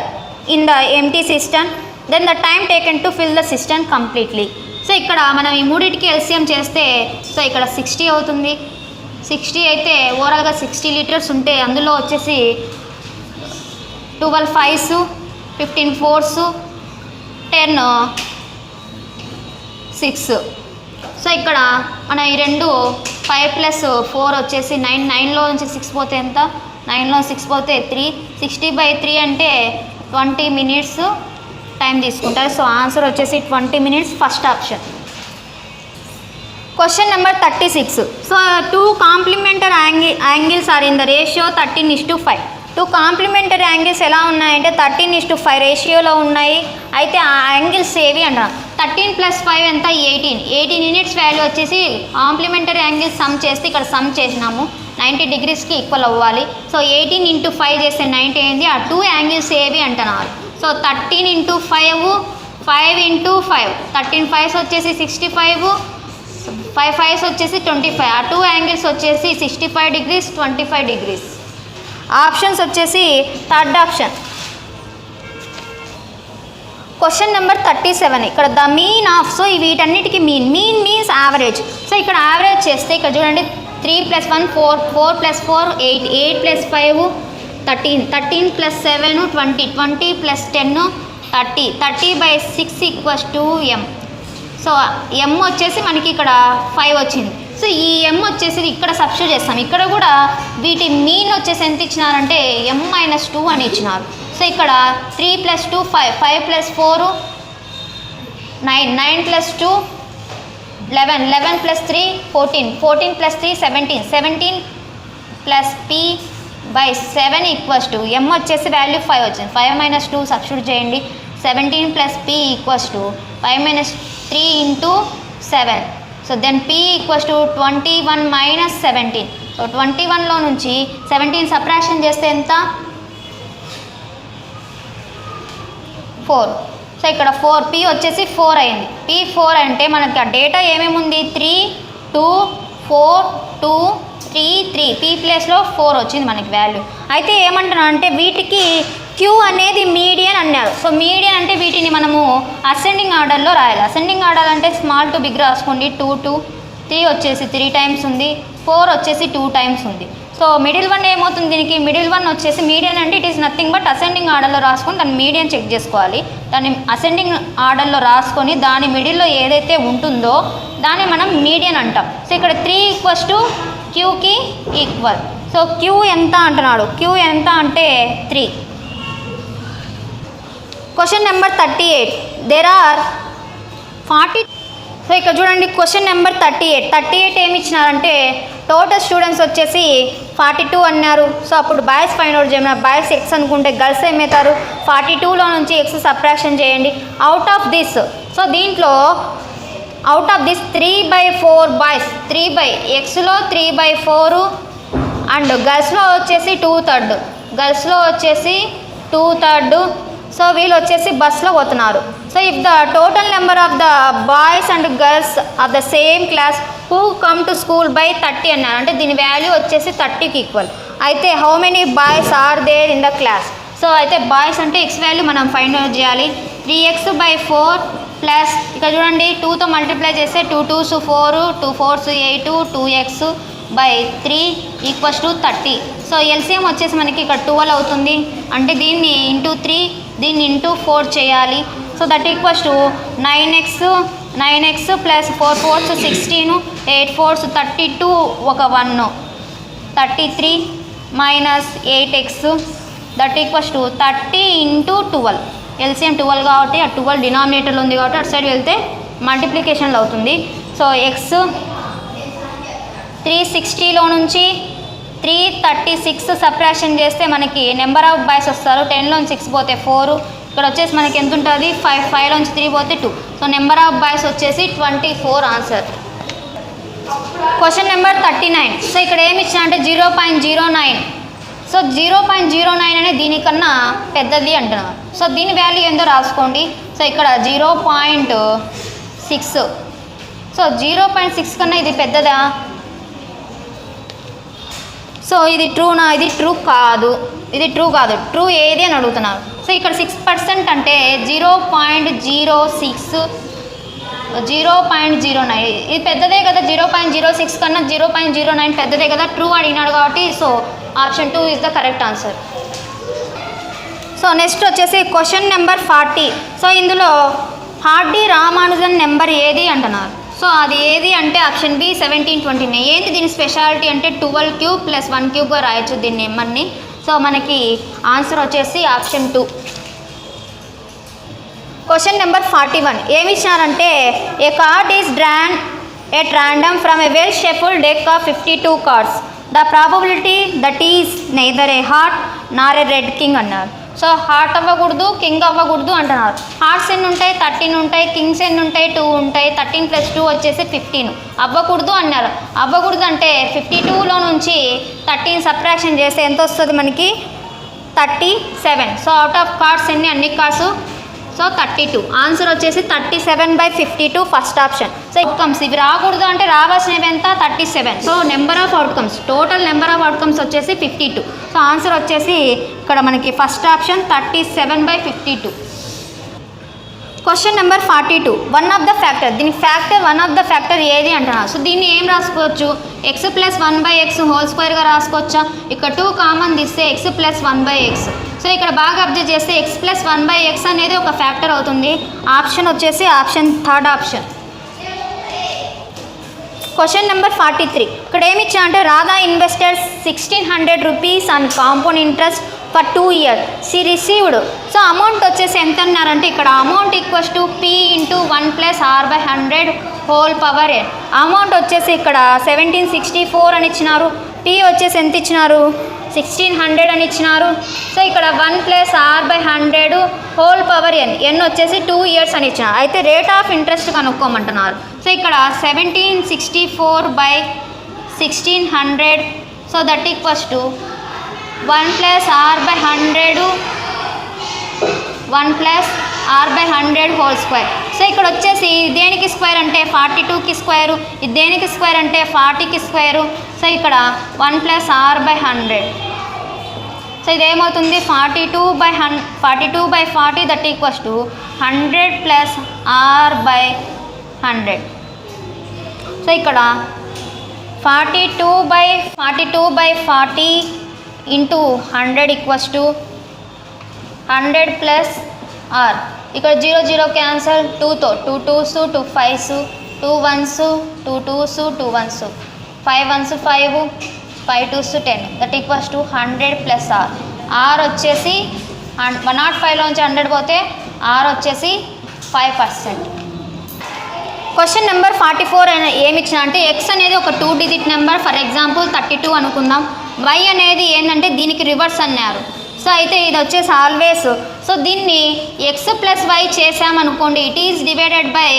in the empty system then the time taken to fill the system completely. So ఇక్కడ మనం ఈ మూడింటికి ఎల్సిఎం చేస్తే సో ఇక్కడ 60 అవుతుంది. 60 అయితే ఓవరాల్గా 60 లీటర్స్ ఉంటే అందులో వచ్చేసి 12 5s, 15 4s, 10 6. సో ఇక్కడ మన ఈ రెండు 5 ప్లస్ 4 వచ్చేసి 9, 9లో నుంచి 6 పోతే ఎంత, 9లో 6 పోతే 3, 60/3 అంటే 20 మినిట్స్ టైం తీసుకుంటారు. సో ఆన్సర్ వచ్చేసి 20 minutes, first option. Question number 36. So 2 complementary angles are in the ratio 13:5. 2 complementary angles ఎలా ఉన్నాయంటే 13:5 రేషియోలో ఉన్నాయి. అయితే ఆ యాంగిల్స్ ఏవి అంటారు. 13 ప్లస్ 5 ఎంత, 18 యూనిట్స్ వాల్యూ వచ్చేసి కాంప్లిమెంటరీ యాంగిల్స్ సమ్ చేస్తే ఇక్కడ సమ్ చేసినాము 90 డిగ్రీస్కి ఈక్వల్ అవ్వాలి. సో 18 ఇంటూ 5 చేస్తే 90 అయింది. ఆ 2 యాంగిల్స్ ఏవి అంటున్నారు. సో 13 ఇంటూ 5, 5 ఇంటూ 5, 13 5s వచ్చేసి 65, 5 5s వచ్చేసి 25. ఆ 2 యాంగిల్స్ వచ్చేసి 65 డిగ్రీస్, 25 డిగ్రీస్. ఆప్షన్స్ వచ్చేసి థర్డ్ ఆప్షన్. Question number 37. ఇక్కడ ద మీన్ ఆఫ్, సో వీటన్నిటికీ మీన్ మీన్స్ యావరేజ్. సో ఇక్కడ యావరేజ్ చేస్తే ఇక్కడ చూడండి 3 + 1 4, 4 + 4 8, 8 + 5 13, 13 + 7 20, 20 + 10 30, 30/6 = m. సో m వచ్చేసి మనకి ఇక్కడ 5 వచ్చింది. సో ఈ m వచ్చేసి ఇక్కడ సబ్స్టిట్యూట్ చేస్తాం. ఇక్కడ కూడా వీటి మీన్ వచ్చేసి ఎంత ఇచ్చినారంటే m-2 అని ఇచ్చినారు. సో ఇక్కడ 3 + 2 5, 5 + 4 9, 9 + 2 11, 11 + 3 14, 14 + 3 17, 17 + p/7 = m వచ్చేసి వాల్యూ 5 వచ్చింది. 5 - 2 సబ్స్టిట్యూట్ చేయండి. 17 + p = 5 - 3 × 7. So then p = 21 - 17. So 21లో నుంచి 17 సబ్ట్రాక్షన్ చేస్తే ఎంత, 4. సో ఇక్కడ 4, p వచ్చేసి 4 అయింది. p 4 అంటే మనకి ఆ డేటా ఏమేమి ఉంది, 3 2 4 2 3 3, p ప్లేస్లో 4 వచ్చింది మనకి వాల్యూ. అయితే ఏమంటున్నా అంటే వీటికి q అనేది మీడియన్ అన్నారు. సో మీడియన్ అంటే వీటిని మనము అసెండింగ్ ఆర్డర్లో రాయాలి. అసెండింగ్ ఆర్డర్ అంటే స్మాల్ టు బిగ్ రాసుకోండి. 2 2, 3 వచ్చేసి 3 టైమ్స్ ఉంది, 4 వచ్చేసి 2 టైమ్స్ ఉంది. సో మిడిల్ వన్ ఏమవుతుంది, దీనికి మిడిల్ వన్ వచ్చేసి మీడియన్ అంటే it is nothing but ascending ఆర్డర్లో రాసుకొని దాని మీడియన్ చెక్ చేసుకోవాలి. దాన్ని అసెండింగ్ ఆర్డర్లో రాసుకొని దాని మిడిల్లో ఏదైతే ఉంటుందో దాన్ని మనం మీడియన్ అంటాం. సో ఇక్కడ 3 = qకి ఈక్వల్. సో q ఎంత అంటున్నాడు, q ఎంత అంటే 3. Question number 38. There are 40. So ఇక్కడ చూడండి క్వశ్చన్ నెంబర్ 38 ఏమి ఇచ్చినారంటే టోటల్ స్టూడెంట్స్ వచ్చేసి 42 అన్నారు. సో అప్పుడు బాయ్స్ ఫైండ్ అవుట్ చేయమన్నారు. బాయ్స్ x అనుకుంటే గర్ల్స్ ఏమవుతారు, 42లో నుంచి x సబ్ట్రాక్షన్ చేయండి. అవుట్ ఆఫ్ దిస్, సో దీంట్లో అవుట్ ఆఫ్ దిస్ 3/4 బాయ్స్, xలో 3/4 అండ్ గర్ల్స్లో వచ్చేసి 2/3, గర్ల్స్లో వచ్చేసి 2/3. సో వీళ్ళు వచ్చేసి బస్లో పోతున్నారు. So if the total number of the boys and girls of the same class who come to school by 30 అన్నారు. అంటే దీని వాల్యూ వచ్చేసి 30కి ఈక్వల్. అయితే how many boys are there in the class. So అయితే బాయ్స్ అంటే x value మనం find out చేయాలి. 3x/4 ప్లస్ ఇక్కడ చూడండి 2తో మల్టిప్లై చేస్తే 2 2s 4, 2 4s 8, 2x/3 = 30. So LCM వచ్చేసి మనకి ఇక్కడ 12 అవుతుంది. అంటే దీన్ని ఇంటూ 3, దీన్ని ఇంటూ 4 చేయాలి. So that equals to 9x plus 4 4s 16, 8 4s 32, ఒక 1 33 minus 8x that equals to 30 × 12. LCM 12 కాబట్టి ఆ 12 డినామినేటర్లో ఉంది కాబట్టి అటు సైడ్ వెళ్తే మల్టిప్లికేషన్లో అవుతుంది. సో ఎక్స్ 360లో నుంచి 336 సబ్ట్రాక్షన్ చేస్తే మనకి నెంబర్ ఆఫ్ బాయ్స్ వస్తారు. 10లో 6 పోతే 4, ఇక్కడ వచ్చేసి మనకి ఎంత ఉంటుంది 5, 5లో 3 పోతే 2. సో నెంబర్ ఆఫ్ బాయ్స్ వచ్చేసి 24 ఆన్సర్. Question number 39. సో ఇక్కడ ఏమి ఇచ్చా అంటే 0.09. సో 0.09 అనేది దీనికన్నా పెద్దది అంటున్నారు. సో దీని వాల్యూ ఏందో రాసుకోండి. సో ఇక్కడ 0.6. సో 0.6 కన్నా ఇది పెద్దదా? సో ఇది ట్రూనా? ఇది ట్రూ కాదు. ఇది ట్రూ కాదు. ట్రూ ఏది అని అడుగుతున్నారు. సో ఇక్కడ 6% అంటే 0.06, 0.09 ఇది పెద్దదే కదా. 0.06 కన్నా 0.09 పెద్దదే కదా. ట్రూ అడిగినాడు కాబట్టి so option 2 is the correct answer. So next వచ్చేసి క్వశ్చన్ నెంబర్ 40. సో ఇందులో హార్డీ రామానుజన్ నెంబర్ ఏది అంటున్నారు. సో అది ఏది అంటే ఆప్షన్ బి 1729. ఏంటి దీని స్పెషాలిటీ అంటే 12³ + 1³ రాయొచ్చు దీని నెంబర్ని. సో మనకి ఆన్సర్ వచ్చేసి ఆప్షన్ 2. Question number 41. ఏమి ఇచ్చారంటే a card is drawn at random from a well shuffled deck of 52 cards. The probability that is neither a heart nor a red king అన్నారు. సో హార్ట్ అవ్వకూడదు, king అవ్వకూడదు అంటున్నారు. Hearts ఎన్ని ఉంటాయి? 13 ఉంటాయి. Kings ఎన్ని ఉంటాయి? 2 ఉంటాయి. 13 + 2 వచ్చేసి 15. అవ్వకూడదు అన్నారు. అవ్వకూడదు అంటే 52లో నుంచి 13 సబ్ట్రాక్షన్ చేస్తే ఎంత వస్తుంది మనకి? 37. సో అవుట్ ఆఫ్ కార్డ్స్ ఎన్ని? అన్ని కార్డ్స్. సో 32. ఆన్సర్ వచ్చేసి 37/52 ఫస్ట్ ఆప్షన్. సో అవుట్కమ్స్ ఇవి రాకూడదు అంటే రావాల్సినవి ఎంత? 37. So number of outcomes, total number of outcomes వచ్చేసి 52. సో ఆన్సర్ వచ్చేసి ఇక్కడ మనకి first option 37/52. Question number 42. One of the factor. దీని factor one of the factor ఏది అంటున్నారు. సో దీన్ని ఏం రాసుకోవచ్చు? x + 1/x హోల్² రాసుకోవచ్చా? ఇక్కడ 2 కామన్ తీస్తే x + 1/x. సో ఇక్కడ బాగా అబ్జర్వ్ చేస్తే x + 1/x అనేది ఒక ఫ్యాక్టర్ అవుతుంది. ఆప్షన్ వచ్చేసి option third option. Question number 43. ఇక్కడ ఏమి ఇచ్చా అంటే Radha invested 1600 rupees on compound interest for 2 years. She received. So amount వచ్చేసి ఎంత అన్నారంటే ఇక్కడ amount equals to p × 1 + r/100 whole power n. Amount వచ్చేసి ఇక్కడ 1764 అని ఇచ్చినారు. p వచ్చేసి ఎంత ఇచ్చినారు? 1600 అని ఇచ్చినారు. సో ఇక్కడ 1 + r/100 whole power n. n వచ్చేసి 2 years అని ఇచ్చినారు. అయితే రేట్ ఆఫ్ ఇంట్రెస్ట్ కనుక్కోమంటున్నారు. సో ఇక్కడ 1764/1600. So that equals to 1 + r/100 1 + r/100 whole square. So ఇక్కడ వచ్చేసి దేనికి స్క్వేర్ అంటే 42కి స్క్వేర్, ఇది దేనికి స్క్వేర్ అంటే 40కి స్క్వేరు. సో ఇక్కడ 1 + r/100. సో ఇదేమవుతుంది 42/40 that equals to 100 + r/100. So ఇక్కడ 42/40 ఇంటూ 100 ఈక్వల్స్ టు 100 + r. ఇక్కడ 0 0 క్యాన్సల్. 2తో 2 2s 2 5s 2 1s 2 2s 2 1s 5 1s 5 5 2s 10 that equals to 100 + r. r వచ్చేసి 105లో నుంచి 100 పోతే r వచ్చేసి 5%. క్వశ్చన్ నెంబర్ 44 ఏమి ఇచ్చిన అంటే ఎక్స్ అనేది ఒక 2 డిజిట్ నెంబర్. ఫర్ ఎగ్జాంపుల్ 32 అనుకుందాం. y అనేది ఏంటంటే దీనికి రివర్స్ అన్నారు. సో అయితే ఇది వచ్చేసి ఆల్వేస్. సో దీన్ని x + y చేసామనుకోండి ఇట్ ఈజ్ డివైడెడ్ బై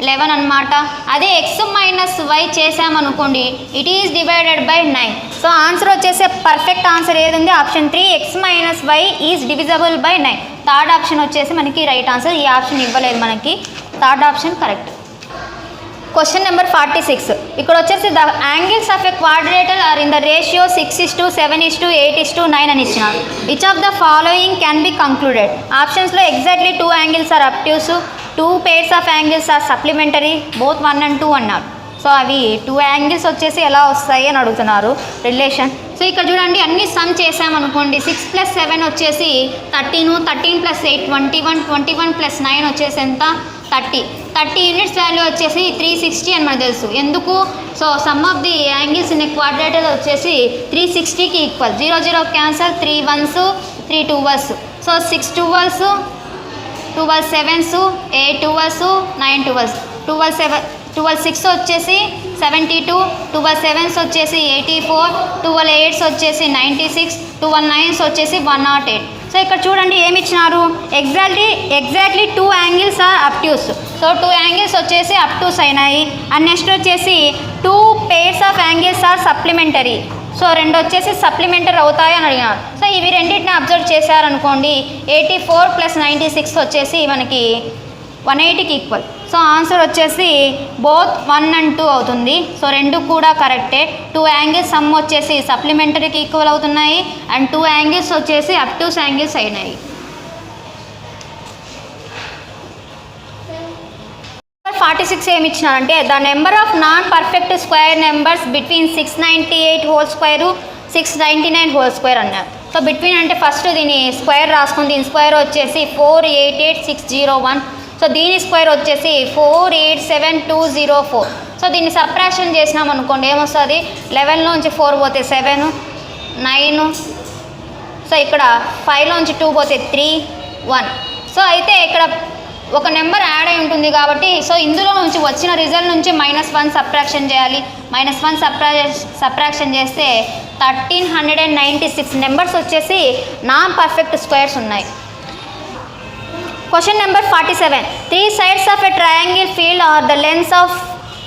11 అనమాట. అదే x - y చేసామనుకోండి it is divided by 9. So answer వచ్చేసి పర్ఫెక్ట్ ఆన్సర్ ఏది ఉంది? Option 3 x - y is divisible by 9. Third option వచ్చేసి మనకి రైట్ ఆన్సర్. ఈ ఆప్షన్ ఇవ్వలేదు మనకి. Third option correct. Question number 46. ఇక్కడ వచ్చేసి the angles of a quadrilateral are in the ratio 6:7:8:9 అని ఇచ్చినారు. Which of the following can be concluded. ఆప్షన్స్లో exactly 2 angles are obtuse, 2 pairs of angles are supplementary, both 1 and 2 అన్నారు. So అవి 2 angles వచ్చేసి ఎలా వస్తాయి అని అడుగుతున్నారు రిలేషన్. సో ఇక్కడ చూడండి అన్ని సమ్ చేసామనుకోండి 6 + 7 వచ్చేసి 13, 13 + 8 21, 21 + 9 వచ్చేసి ఎంత 30 యూనిట్స్ వాల్యూ వచ్చేసి 360 అని మనకు తెలుసు. ఎందుకు? So sum of the angles in quadrilateral వచ్చేసి 360కి equal. 0 0 cancel, 3 1s 3 2s. So 6 12s 12 7s 8 2s 9 2s. 12 6 వచ్చేసి 72, 12 7s వచ్చేసి 84, 12 8s వచ్చేసి 96, 12 9s వచ్చేసి 108. సో ఇక్కడ చూడండి ఏమి ఇచ్చినారు, exactly 2 angles are obtuse. So 2 angles వచ్చేసి అప్ట్యూస్ అయినాయి. అండ్ నెక్స్ట్ వచ్చేసి 2 pairs of angles are supplementary. So 2 వచ్చేసి సప్లిమెంటరీ అవుతాయి అని అడిగినారు. సో ఇవి రెండింటిని అబ్జర్వ్ చేశారనుకోండి 84 + 96 వచ్చేసి మనకి 180కి ఈక్వల్. సో ఆన్సర్ వచ్చేసి బోత్ 1 and 2 అవుతుంది. సో 2 కూడా కరెక్టే. 2 యాంగిల్స్ సమ్ వచ్చేసి సప్లిమెంటరీకి ఈక్వల్ అవుతున్నాయి అండ్ 2 యాంగిల్స్ వచ్చేసి అప్ట్యూస్ యాంగిల్స్ అయినాయి. 46 ఏమి ఇచ్చినారంటే the number of non perfect square numbers between 698 whole square 699 whole square అన్నారు. సో బిట్వీన్ అంటే ఫస్ట్ దీని స్క్వేర్ రాసుకుని దీని స్క్వేర్ వచ్చేసి 488601. సో దీని స్క్వేర్ వచ్చేసి 487204. సో దీన్ని సబ్ట్రాక్షన్ చేసినాం అనుకోండి ఏమొస్తుంది, 11లోంచి 4 పోతే 7 9. సో ఇక్కడ 5లోంచి 2 పోతే 3 1. సో అయితే ఇక్కడ ఒక నెంబర్ యాడ్ అయి ఉంటుంది కాబట్టి సో ఇందులో నుంచి వచ్చిన రిజల్ట్ నుంచి -1 సబ్ట్రాక్షన్ చేయాలి. -1 సబ్ట్రాక్షన్ చేస్తే 1396 నెంబర్స్ వచ్చేసి నాన్ పర్ఫెక్ట్ స్క్వేర్స్ ఉన్నాయి. Question number 47. 3 sides of a triangle field are the lengths of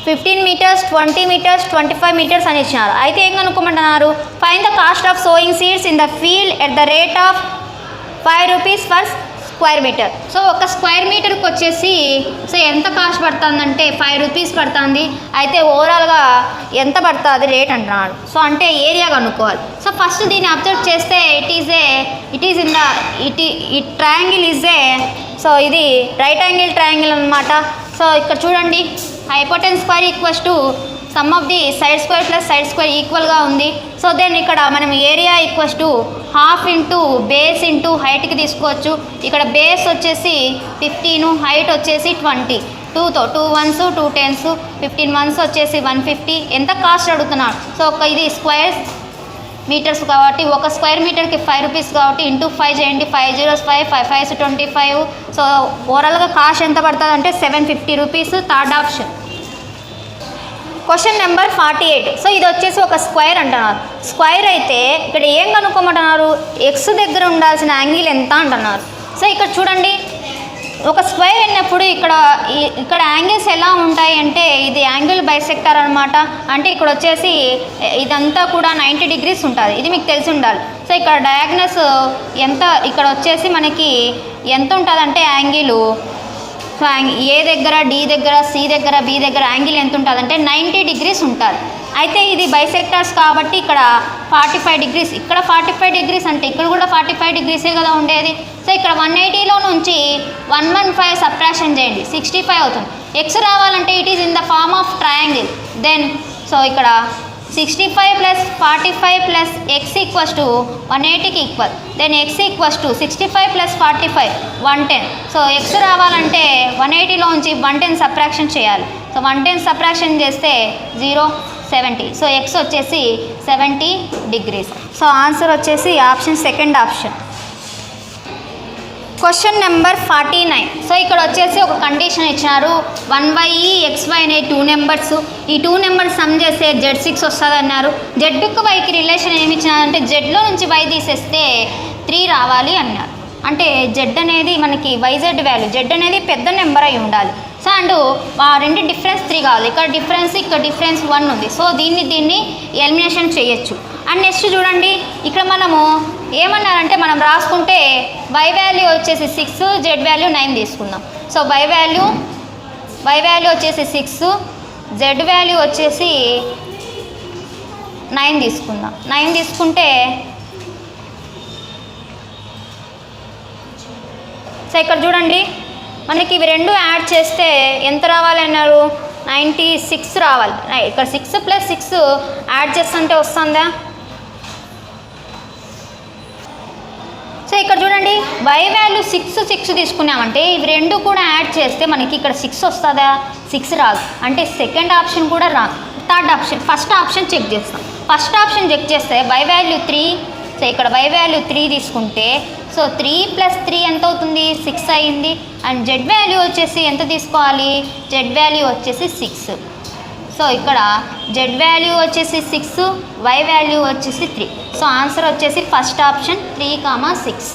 15 meters, 20 meters, 25 meters అని ఇచ్చినారు. అయితే ఏం కనుక్కోమంటున్నారు, find the cost of sowing seeds in the field at the rate of 5 rupees per square meter. So ఒక square మీటర్కి వచ్చేసి so ఎంత cost పడుతుందంటే 5 rupees పడుతుంది. అయితే ఓవరాల్గా ఎంత పడుతుంది రేట్ అంటున్నాడు. సో అంటే ఏరియా కనుక్కోవాలి. సో ఫస్ట్ దీన్ని అబ్జర్వ్ చేస్తే it is in the triangle is a so ఇది రైట్ యాంగిల్ ట్రయాంగిల్ అనమాట. సో ఇక్కడ చూడండి hypotenuse square equals to sum of the side square plus side square ఈక్వల్గా ఉంది. సో దెన్ ఇక్కడ మనం area equals to ½ into base into హైట్కి తీసుకోవచ్చు. ఇక్కడ బేస్ వచ్చేసి 15, హైట్ వచ్చేసి 20. 2తో 2 1s 2 10s 15 1s వచ్చేసి 150. ఎంత కాస్ట్ అడుగుతున్నాడు. సో ఇది స్క్వేర్ మీటర్స్ కాబట్టి ఒక స్క్వేర్ మీటర్కి 5 rupees కాబట్టి ఇంటూ 5 చేయండి. 5 0s 5 5 5s 25. సో ఓవరాల్గా కాస్ట్ ఎంత పడుతుంది అంటే 750 rupees. Third option. Question number 48. So ఇది వచ్చేసి ఒక స్క్వేర్ అంటున్నారు. స్క్వేర్ అయితే ఇక్కడ ఏం కనుక్కోమంటున్నారు, ఎక్స్ దగ్గర ఉండాల్సిన యాంగిల్ ఎంత అంటున్నారు. సో ఇక్కడ చూడండి ఒక స్క్వేర్ అయినప్పుడు ఇక్కడ యాంగిల్స్ ఎలా ఉంటాయి అంటే ఇది యాంగిల్ బైసెక్టర్ అనమాట. అంటే ఇక్కడ వచ్చేసి ఇదంతా కూడా 90 degrees ఉంటుంది. ఇది మీకు తెలిసి ఉండాలి. సో ఇక్కడ డయాగ్నస్ ఎంత ఇక్కడ వచ్చేసి మనకి ఎంత ఉంటుందంటే యాంగిల్ సో ఏ దగ్గర డి దగ్గర సి దగ్గర బి దగ్గర యాంగిల్ ఎంత ఉంటుందంటే 90 degrees ఉంటుంది. అయితే ఇది బైసెక్టర్స్ కాబట్టి ఇక్కడ 45 degrees, ఇక్కడ 45 degrees అంటే ఇక్కడ కూడా 45 degrees కదా ఉండేది. సో ఇక్కడ 180లో నుంచి 115 సబ్ట్రాక్షన్ చేయండి 65 అవుతుంది. ఎక్స్ రావాలంటే it is in the form of triangle. Then so ఇక్కడ 65 + 45 + x ఈక్వల్స్ టు 180కి ఈక్వల్. Then x equals to 65 + 45 110. So x రావాలంటే 180లోంచి 110 సబ్ట్రాక్షన్ చేయాలి. సో 110 సబ్ట్రాక్షన్ చేస్తే 0 70. సో x వచ్చేసి 70 degrees. సో ఆన్సర్ వచ్చేసి option second option. Question number 49. So ఇక్కడ వచ్చేసి ఒక కండిషన్ ఇచ్చినారు 1y xy అనే 2 నెంబర్స్. ఈ 2 నెంబర్స్ సమ్ చేస్తే Z6 వస్తుంది అన్నారు. జెడ్కు వైకి రిలేషన్ ఏమి ఇచ్చినారంటే జెడ్లో నుంచి y తీసేస్తే 3 రావాలి అన్నారు. అంటే జెడ్ అనేది మనకి వైజెడ్ వాల్యూ, జెడ్ అనేది పెద్ద నెంబర్ అయి ఉండాలి. సో అండ్ ఆ రెండు డిఫరెన్స్ 3 కావాలి. ఇక్కడ డిఫరెన్స్ 1 ఉంది. సో దీన్ని ఎలిమినేషన్ చేయొచ్చు. అండ్ నెక్స్ట్ చూడండి ఇక్కడ మనము ఏమన్నారంటే మనం రాసుకుంటే y వాల్యూ వచ్చేసి 6, z వాల్యూ 9 తీసుకుందాం. సో y వాల్యూ వచ్చేసి 6, z వాల్యూ వచ్చేసి 9 తీసుకుందాం. 9 తీసుకుంటే సో ఇక్కడ చూడండి మనకి ఇవి రెండు యాడ్ చేస్తే ఎంత రావాలి అన్నారు, 96 రావాలి. ఇక్కడ 6 + 6 యాడ్ చేస్తుంటే వస్తుందా? సో ఇక్కడ చూడండి, y వాల్యూ 6 తీసుకున్నామంటే ఇవి రెండు కూడా యాడ్ చేస్తే మనకి ఇక్కడ 6 వస్తుందా? 6 రాదు. అంటే సెకండ్ ఆప్షన్ కూడా రాదు. Third option, first option check చేస్తాం. ఫస్ట్ ఆప్షన్ చెక్ చేస్తే y వాల్యూ 3. సో ఇక్కడ y వాల్యూ 3 తీసుకుంటే సో 3 + 3 ఎంత అవుతుంది? 6 అయింది. అండ్ z వాల్యూ వచ్చేసి ఎంత తీసుకోవాలి? z వాల్యూ వచ్చేసి 6. సో ఇక్కడ z వాల్యూ వచ్చేసి 6, y వాల్యూ వచ్చేసి 3. సో ఆన్సర్ వచ్చేసి first option 3, 6.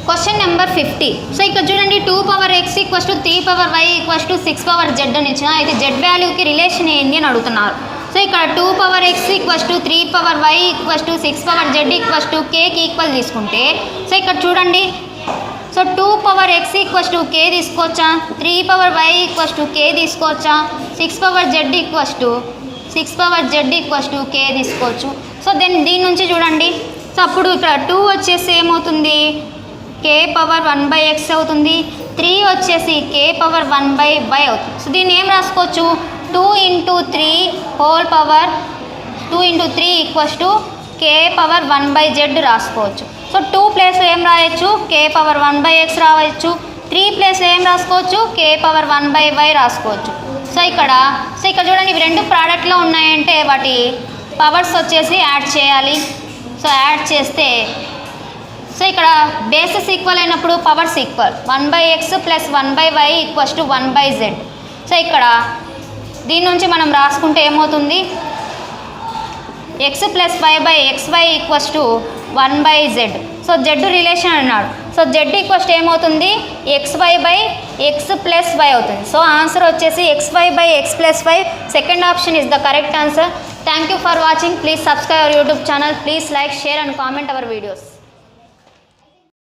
Question number 50. So ఇక్కడ చూడండి, 2x = 3y = 6z అని ఇచ్చిన. అయితే z వాల్యూకి రిలేషన్ ఏంటి అని అడుగుతున్నారు. సో ఇక్కడ 2x = 3y = 6z kకి ఈక్వల్ తీసుకుంటే సో ఇక్కడ చూడండి, సో 2x = k తీసుకోవచ్చా, 3y = k తీసుకోవచ్చా, 6z = k తీసుకోవచ్చు. సో దీని నుంచి చూడండి, సో అప్పుడు ఇక్కడ 2 వచ్చేసి ఏమవుతుంది? k⁻1/x అవుతుంది. 3 వచ్చేసి k⁻1/y అవుతుంది. సో దీన్ని ఏం రాసుకోవచ్చు? 2 × 3 = k⁻1/z రాసుకోవచ్చు. సో 2 ప్లేస్ ఏం రాయొచ్చు? k⁻1/x రాయొచ్చు. 3 ప్లేస్ ఏం రాసుకోవచ్చు? k⁻1/y రాసుకోవచ్చు. సో ఇక్కడ చూడండి, ఇవి రెండు ప్రోడక్ట్లో ఉన్నాయంటే వాటి పవర్స్ వచ్చేసి యాడ్ చేయాలి. సో యాడ్ చేస్తే సో ఇక్కడ బేసెస్ ఈక్వల్ అయినప్పుడు powers equal. 1/x + 1/y = 1/z. So ఇక్కడ దీని నుంచి మనం రాసుకుంటే ఏమవుతుంది? x + y/xy = 1/z. So z relation అన్నాడు. సో z ఏమవుతుంది? xy/x + y అవుతుంది. సో ఆన్సర్ వచ్చేసి xy/x + y. Second option is the correct answer. Thank you for watching. Please subscribe our YouTube channel. Please like, share and comment our videos.